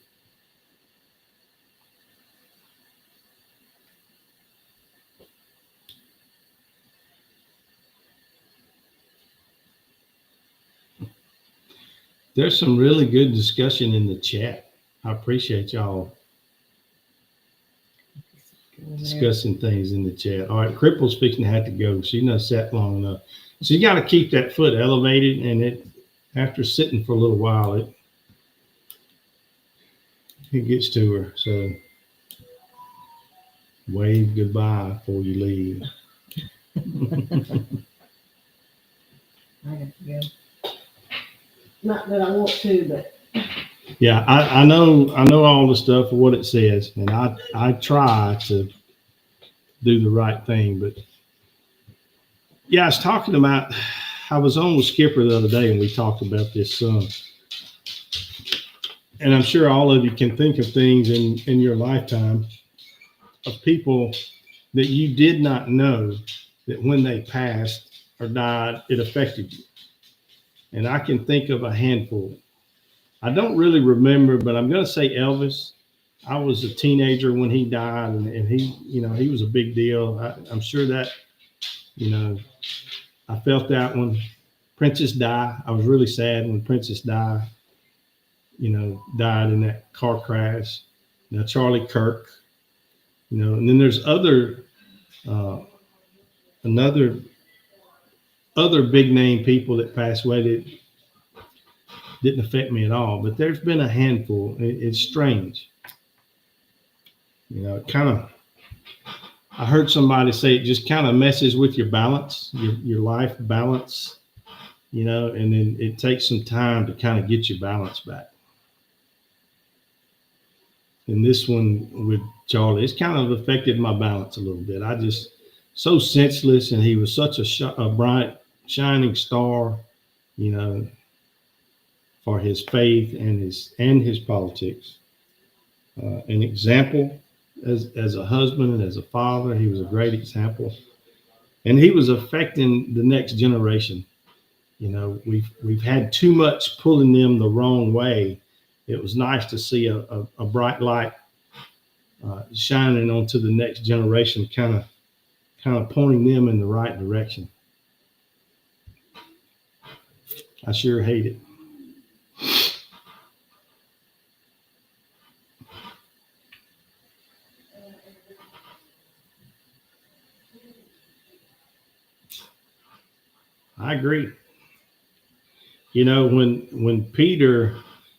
There's some really good discussion in the chat. I appreciate y'all discussing things in the chat. All right, Cripple's fixing to have to go. She not sat long enough. So you got to keep that foot elevated, and it after sitting for a little while, it gets to her. So wave goodbye before you leave. I got to go. Not that I want to, but Yeah, I know all the stuff of what it says, and I try to do the right thing. But yeah, I was talking about. I was on with Skipper the other day, and we talked about this some. And I'm sure all of you can think of things in your lifetime of people that you did not know that when they passed or died, it affected you. And I can think of a handful. I don't really remember, but I'm going to say Elvis. I was a teenager when he died, and he, he was a big deal. I'm sure that, I felt that one. Princess Di. I was really sad when Princess Di, died in that car crash. Now Charlie Kirk, and then there's other big name people that passed away that didn't affect me at all. But there's been a handful. It's strange. It kind of, I heard somebody say it just kind of messes with your balance, your life balance, and then it takes some time to kind of get your balance back. And this one with Charlie, it's kind of affected my balance a little bit. I just so senseless, and he was such a bright, shining star, for his faith and his politics. An example as a husband and as a father, he was a great example, and he was affecting the next generation. We've had too much pulling them the wrong way. It was nice to see a bright light shining onto the next generation, kind of pointing them in the right direction. I sure hate it. I agree. When Peter,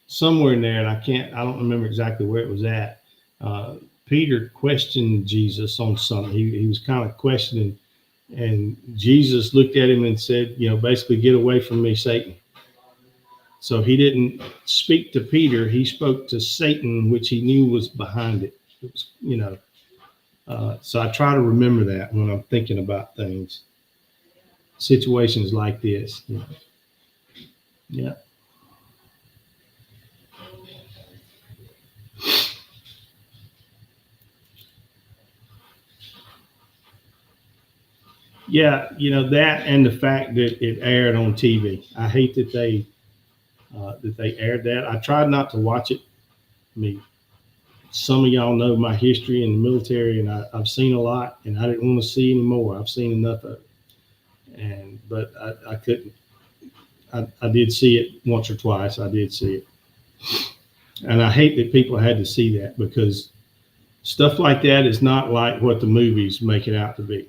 somewhere in there, and I don't remember exactly where it was at, Peter questioned Jesus on something. He was kind of questioning, and Jesus looked at him and said, basically, get away from me, Satan. So he didn't speak to Peter. He spoke to Satan, which he knew was behind it. It was, so I try to remember that when I'm thinking about things, situations like this. Yeah. Yeah, that, and the fact that it aired on TV. I hate that they aired that. I tried not to watch it. I mean, some of y'all know my history in the military, and I've seen a lot, and I didn't want to see any more. I've seen enough of it, but I couldn't. I did see it once or twice. I did see it, and I hate that people had to see that, because stuff like that is not like what the movies make it out to be.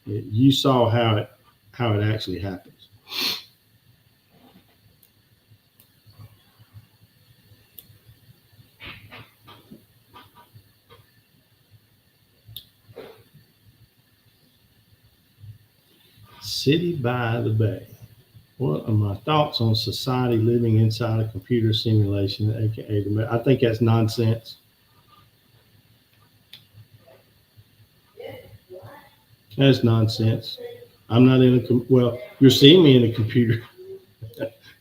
You saw how it actually happens. City by the Bay. What are my thoughts on society living inside a computer simulation, aka I think that's nonsense. That's nonsense. I'm not in well, you're seeing me in a computer,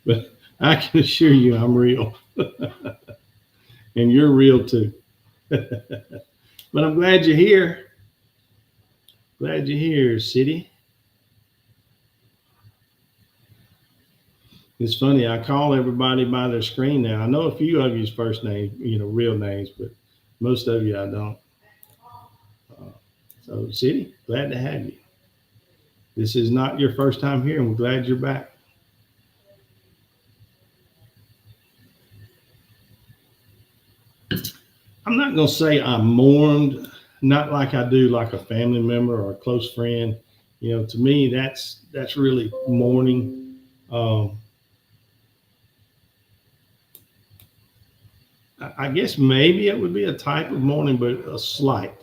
but I can assure you I'm real. And you're real too. But I'm glad you're here. Glad you're here, City. It's funny, I call everybody by their screen now. I know a few of you's first name, real names, but most of you I don't. So, City, glad to have you. This is not your first time here, and we're glad you're back. I'm not going to say I mourned, not like I do like a family member or a close friend. You know, to me, that's really mourning. Um, I guess maybe it would be a type of mourning, but a slight.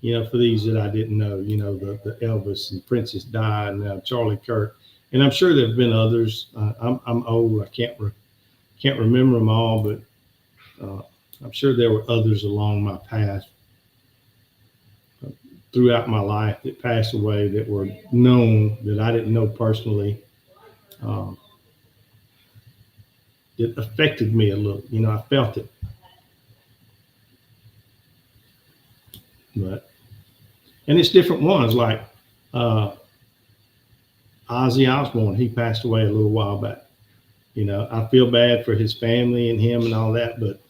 You know, for these that I didn't know, you know, the Elvis and Princess Di and Charlie Kirk, and I'm sure there have been others. I'm old, I can't remember them all, but uh, I'm sure there were others along my path throughout my life that passed away that were known that I didn't know personally. Um, it affected me a little. You know, I felt it, but and it's different ones like uh, Ozzy Osbourne. He passed away a little while back. You know, I feel bad for his family and him and all that, but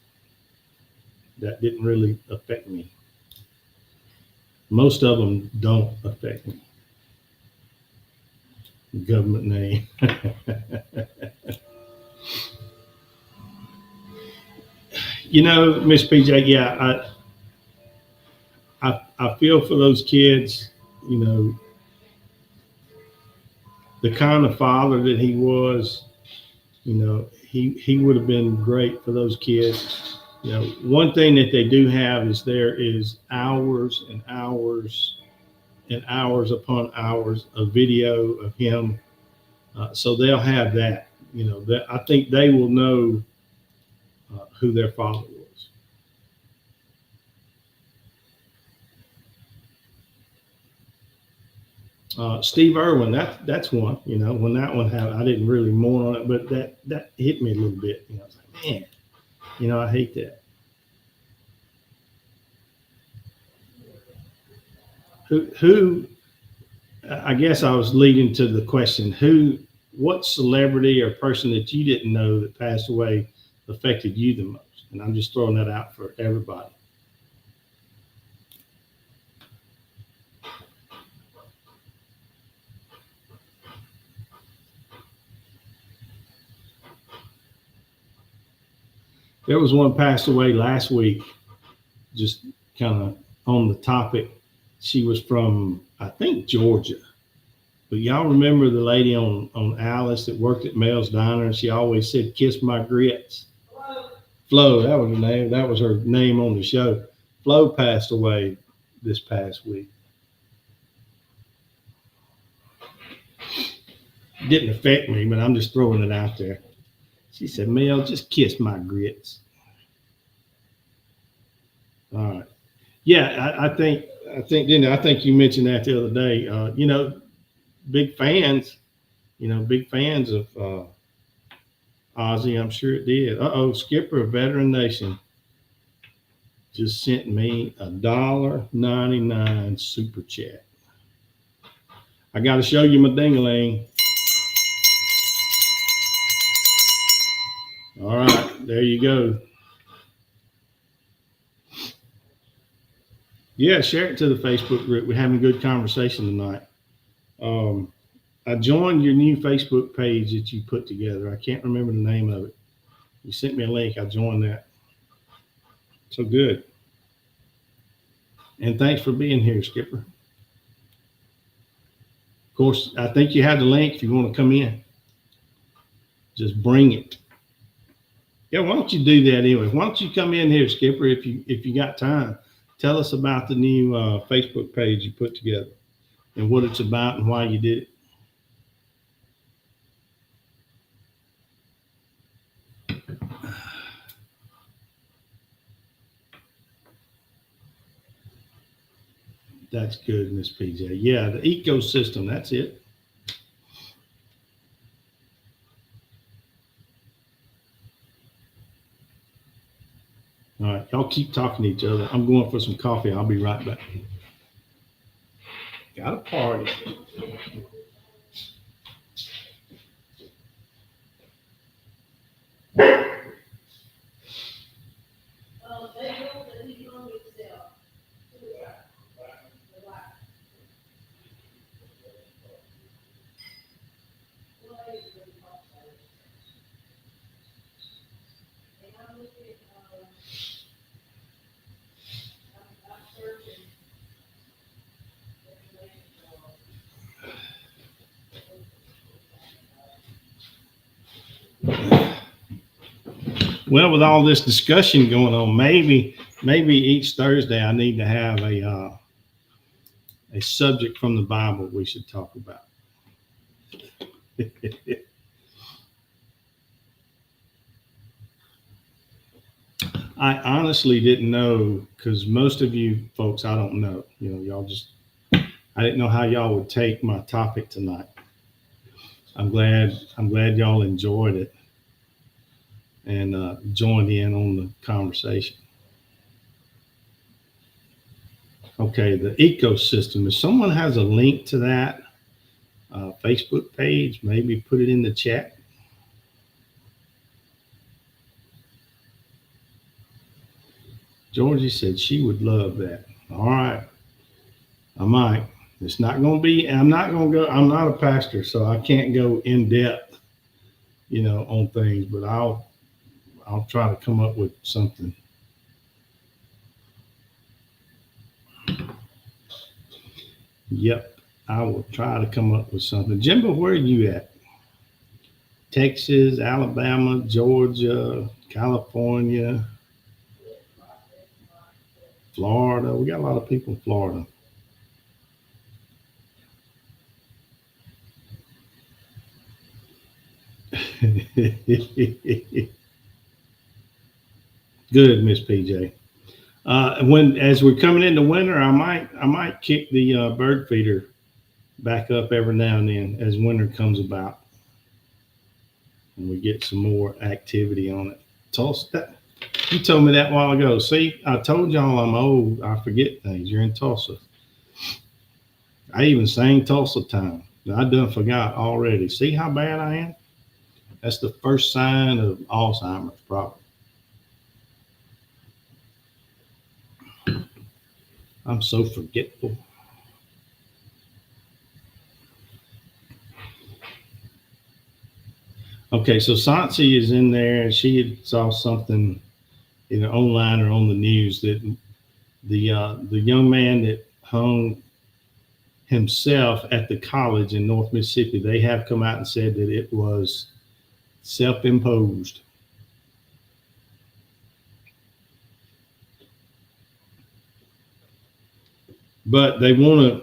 that didn't really affect me. Most of them don't affect me. Government name. You know, Miss PJ, yeah, I feel for those kids, you know, the kind of father that he was, you know, he would have been great for those kids. You know, one thing that they do have is there is hours and hours and hours upon hours of video of him. So they'll have that, you know, that I think they will know who their father was. Steve Irwin, that's one. You know, when that one happened, I didn't really mourn on it, but that hit me a little bit. You know, I was like, man, you know, I hate that. Who? I guess I was leading to the question: what celebrity or person that you didn't know that passed away affected you the most? And I'm just throwing that out for everybody. There was one passed away last week, just kind of on the topic. She was from, I think, Georgia. But y'all remember the lady on Alice that worked at Mel's Diner, and she always said, "Kiss my grits." Flo, that was her name. That was her name on the show. Flo passed away this past week. Didn't affect me, but I'm just throwing it out there. She said, "Mel, just kiss my grits." All right. Yeah, I think you mentioned that the other day. You know, big fans, big fans of Ozzy. I'm sure it did. Uh-oh, Skipper of Veteran Nation just sent me $1.99 super chat. I got to show you my ding-a-ling. All right, there you go. Yeah, share it to the Facebook group. We're having a good conversation tonight. Um, I joined your new Facebook page that you put together. I can't remember the name of it. You sent me a link. I joined that. So good. And thanks for being here, Skipper. Of course, I think you have the link if you want to come in. Just bring it. Yeah, why don't you do that anyway? Why don't you come in here, Skipper, if you got time? Tell us about the new Facebook page you put together and what it's about and why you did it. That's good, Miss PJ. Yeah, the ecosystem, that's it. All right, y'all keep talking to each other. I'm going for some coffee. I'll be right back. Got a party. Well, with all this discussion going on, maybe each Thursday I need to have a subject from the Bible we should talk about. I honestly didn't know, because most of you folks I don't know. You know, y'all just, I didn't know how y'all would take my topic tonight. I'm glad y'all enjoyed it and joined in on the conversation. Okay, the ecosystem. If someone has a link to that Facebook page, maybe put it in the chat. Georgie said she would love that. All right, I might. It's not going to be. I'm not going to go. I'm not a pastor, so I can't go in depth, on things. But I'll try to come up with something. Yep, I will try to come up with something. Jimbo, where are you at? Texas, Alabama, Georgia, California, Florida. We got a lot of people in Florida. Good, Miss PJ. As we're coming into winter, I might kick the bird feeder back up every now and then as winter comes about, and we get some more activity on it. Tulsa, you told me that a while ago. See, I told y'all I'm old. I forget things. You're in Tulsa. I even sang Tulsa time. I done forgot already. See how bad I am? That's the first sign of Alzheimer's, probably. I'm so forgetful. Okay, so Sansi is in there, and she had saw something either online or on the news that the young man that hung himself at the college in North Mississippi, they have come out and said that it was self-imposed. But they want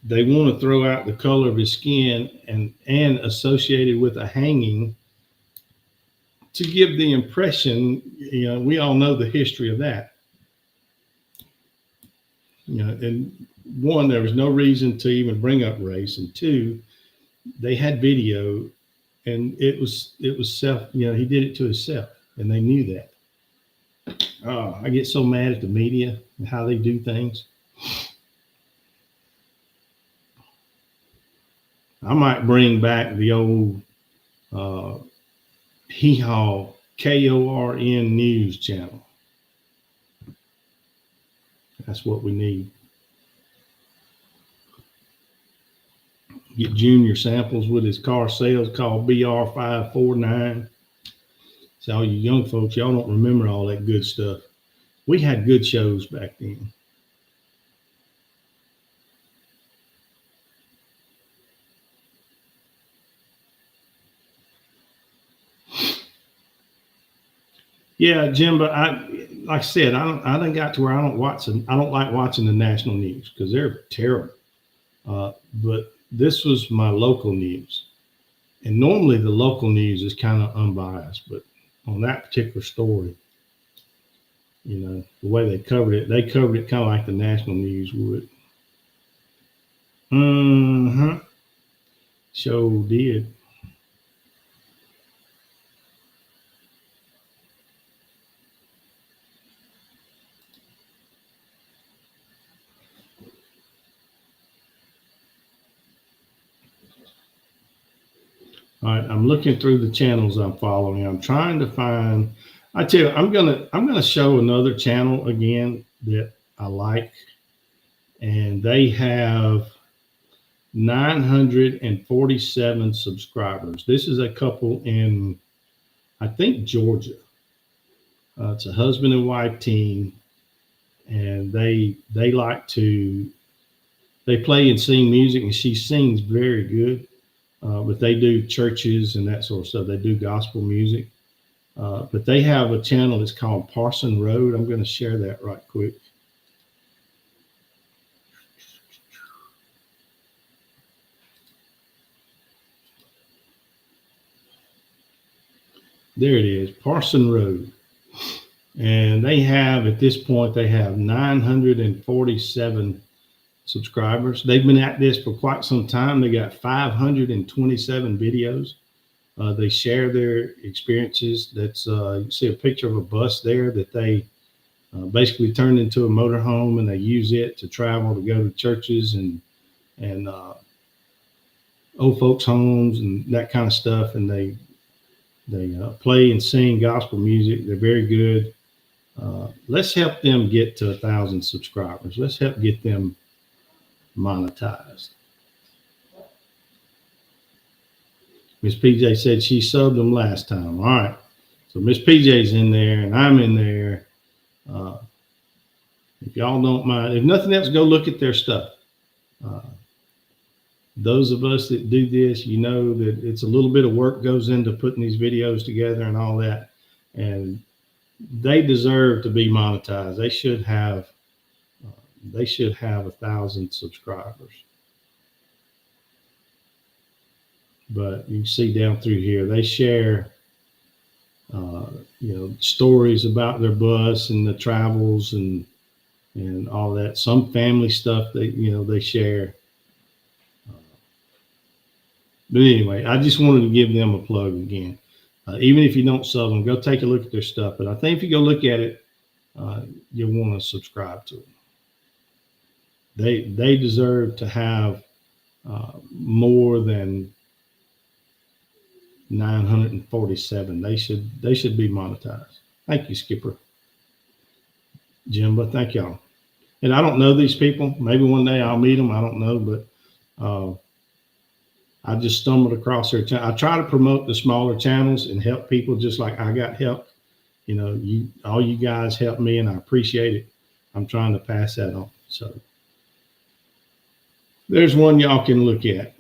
to throw out the color of his skin and associated with a hanging to give the impression, we all know the history of that. And one, there was no reason to even bring up race, and two, they had video, and it was self. He did it to himself, and they knew that. Oh, I get so mad at the media and how they do things. I might bring back the old Hee Haw KORN news channel. That's what we need. Get Junior samples with his car sales called BR549. So all you young folks, y'all don't remember all that good stuff. We had good shows back then. Yeah, Jim, but like I said, I done got to where I don't like watching the national news because they're terrible. But this was my local news, and normally the local news is kind of unbiased, but on that particular story, the way they covered it kind of like the national news would. Sure did. All right, I'm looking through the channels I'm following. I'm trying to find. I tell you, I'm gonna show another channel again that I like, and they have 947 subscribers. This is a couple in, I think, Georgia. It's a husband and wife team, and they like to. They play and sing music, and she sings very good. but they do churches and that sort of stuff. They do gospel music. But they have a channel that's called Parson Road. I'm going to share that right quick. There it is, Parson Road. And they have, at this point, they have 947 subscribers. They've been at this for quite some time. They got 527 videos. They share their experiences. That's you see a picture of a bus there that they basically turned into a motorhome, and they use it to travel to go to churches and old folks' homes and that kind of stuff. And they play and sing gospel music. They're very good. Let's help them get to 1,000 subscribers. Let's help get them monetized. Miss PJ said she subbed them last time. All right. So Miss PJ's in there and I'm in there. If y'all don't mind, if nothing else, go look at their stuff. Those of us that do this, you know that it's a little bit of work goes into putting these videos together and all that. And they deserve to be monetized. They should have 1,000 subscribers. But you can see down through here, they share, stories about their bus and the travels and all that. Some family stuff they share. But anyway, I just wanted to give them a plug again. Even if you don't sub them, go take a look at their stuff. But I think if you go look at it, you'll want to subscribe to it. They deserve to have more than 947. They should be monetized. Thank you, Skipper. Jimba, thank y'all. And I don't know these people. Maybe one day I'll meet them. I don't know, but I just stumbled across their channel. I try to promote the smaller channels and help people just like I got help. All you guys help me, and I appreciate it. I'm trying to pass that on. So there's one y'all can look at.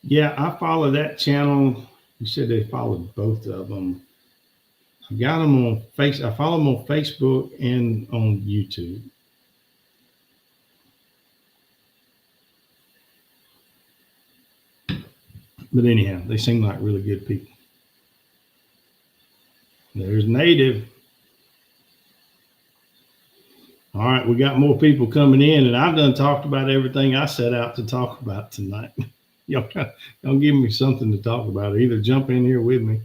Yeah, I follow that channel. You said they followed both of them. I got them on I follow them on Facebook and on YouTube. But anyhow, they seem like really good people. There's Native. All right, we got more people coming in, and I've done talked about everything I set out to talk about tonight. Y'all give me something to talk about. Either jump in here with me.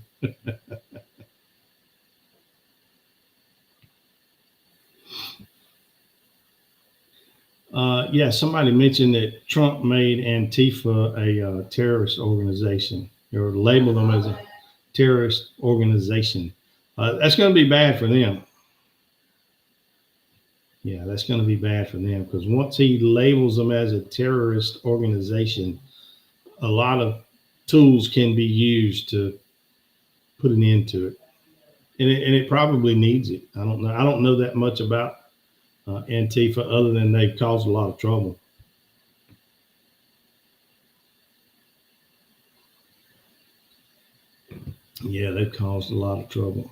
Yeah, somebody mentioned that Trump made Antifa a terrorist organization, or labeled them as a terrorist organization. That's going to be bad for them. Yeah, that's going to be bad for them, because once he labels them as a terrorist organization, a lot of tools can be used to put an end to it. And it probably needs it. I don't know. I don't know that much about Antifa other than they've caused a lot of trouble. Yeah, they've caused a lot of trouble.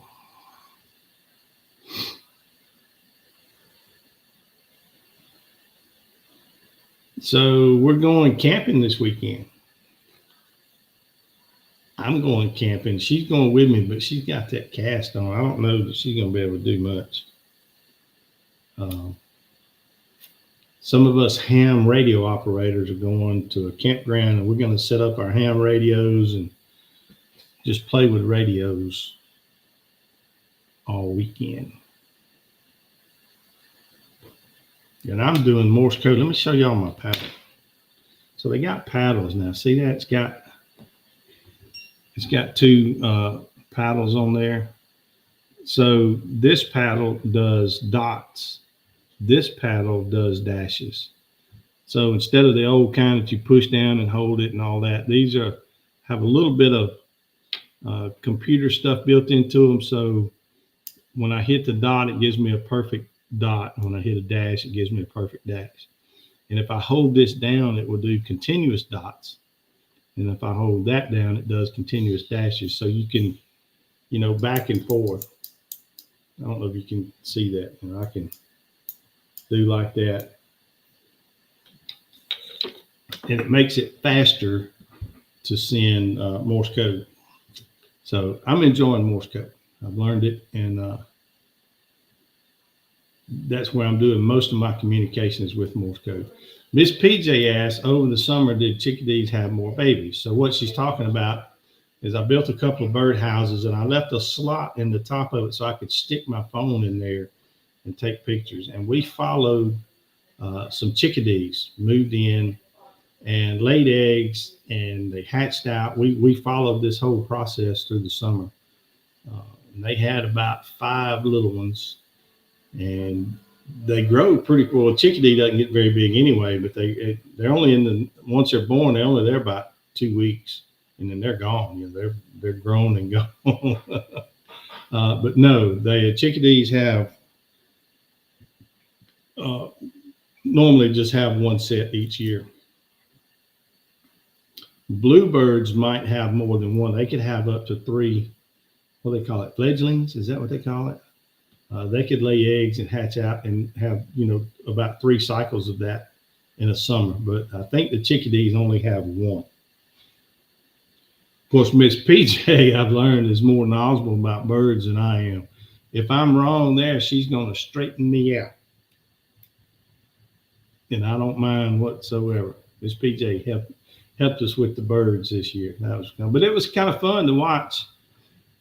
So we're going camping this weekend. I'm going camping. She's going with me, but she's got that cast on. I don't know that she's going to be able to do much. Some of us ham radio operators are going to a campground, and we're going to set up our ham radios and just play with radios all weekend. And I'm doing Morse code. Let me show y'all my paddle. So they got paddles now. See that? It's got two paddles on there. So this paddle does dots. This paddle does dashes. So instead of the old kind that you push down and hold it and all that, these have a little bit of computer stuff built into them. So when I hit the dot, it gives me a perfect dot. When I hit a dash, it gives me a perfect dash. And if I hold this down, it will do continuous dots. And if I hold that down, it does continuous dashes. So you can, back and forth. I don't know if you can see that. I can do like that. And it makes it faster to send Morse code. So I'm enjoying Morse code. I've learned it, and that's where I'm doing most of my communications with Morse code. Miss PJ asked, over the summer, did chickadees have more babies? So what she's talking about is I built a couple of bird houses, and I left a slot in the top of it so I could stick my phone in there and take pictures. And we followed some chickadees, moved in and laid eggs, and they hatched out. We followed this whole process through the summer. And they had about 5 little ones, and they grow pretty well. Chickadee doesn't get very big anyway, but they're only once they're born, they're only there about 2 weeks, and then they're gone. They're grown and gone. But no, chickadees have normally just have one set each year. Bluebirds might have more than one. They could have up to 3, what do they call it, fledglings? Is that what they call it? They could lay eggs and hatch out and have, about 3 cycles of that in a summer. But I think the chickadees only have one. Of course, Miss PJ, I've learned, is more knowledgeable about birds than I am. If I'm wrong there, she's going to straighten me out. And I don't mind whatsoever. Miss PJ helped us with the birds this year. But it was kind of fun to watch.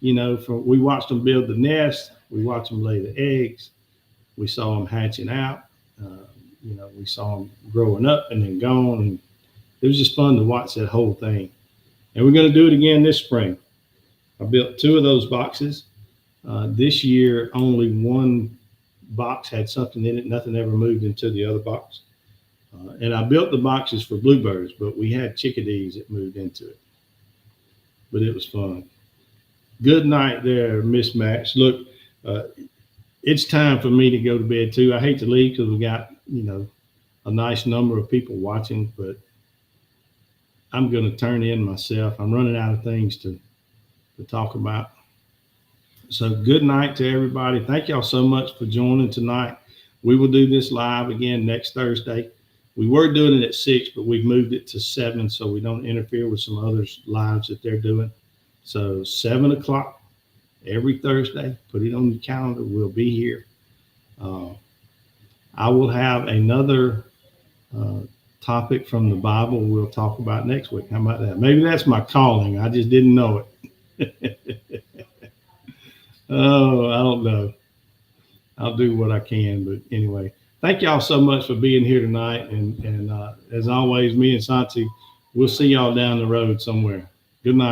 We watched them build the nest. We watched them lay the eggs. We saw them hatching out. We saw them growing up and then gone. And it was just fun to watch that whole thing. And we're going to do it again this spring. I built 2 of those boxes. This year, only one box had something in it. Nothing ever moved into the other box. And I built the boxes for bluebirds, but we had chickadees that moved into it. But it was fun. Good night there, Miss Max. Look, it's time for me to go to bed too. I hate to leave because we got, a nice number of people watching, but I'm going to turn in myself. I'm running out of things to talk about. So good night to everybody. Thank y'all so much for joining tonight. We will do this live again next Thursday. We were doing it at 6, but we've moved it to 7 so we don't interfere with some others' lives that they're doing. So 7 o'clock every Thursday. Put it on your calendar. We'll be here. I will have another topic from the Bible we'll talk about next week. How about that? Maybe that's my calling. I just didn't know it. Oh, I don't know. I'll do what I can. But anyway, thank y'all so much for being here tonight. And as always, me and Santi, we'll see y'all down the road somewhere. Good night.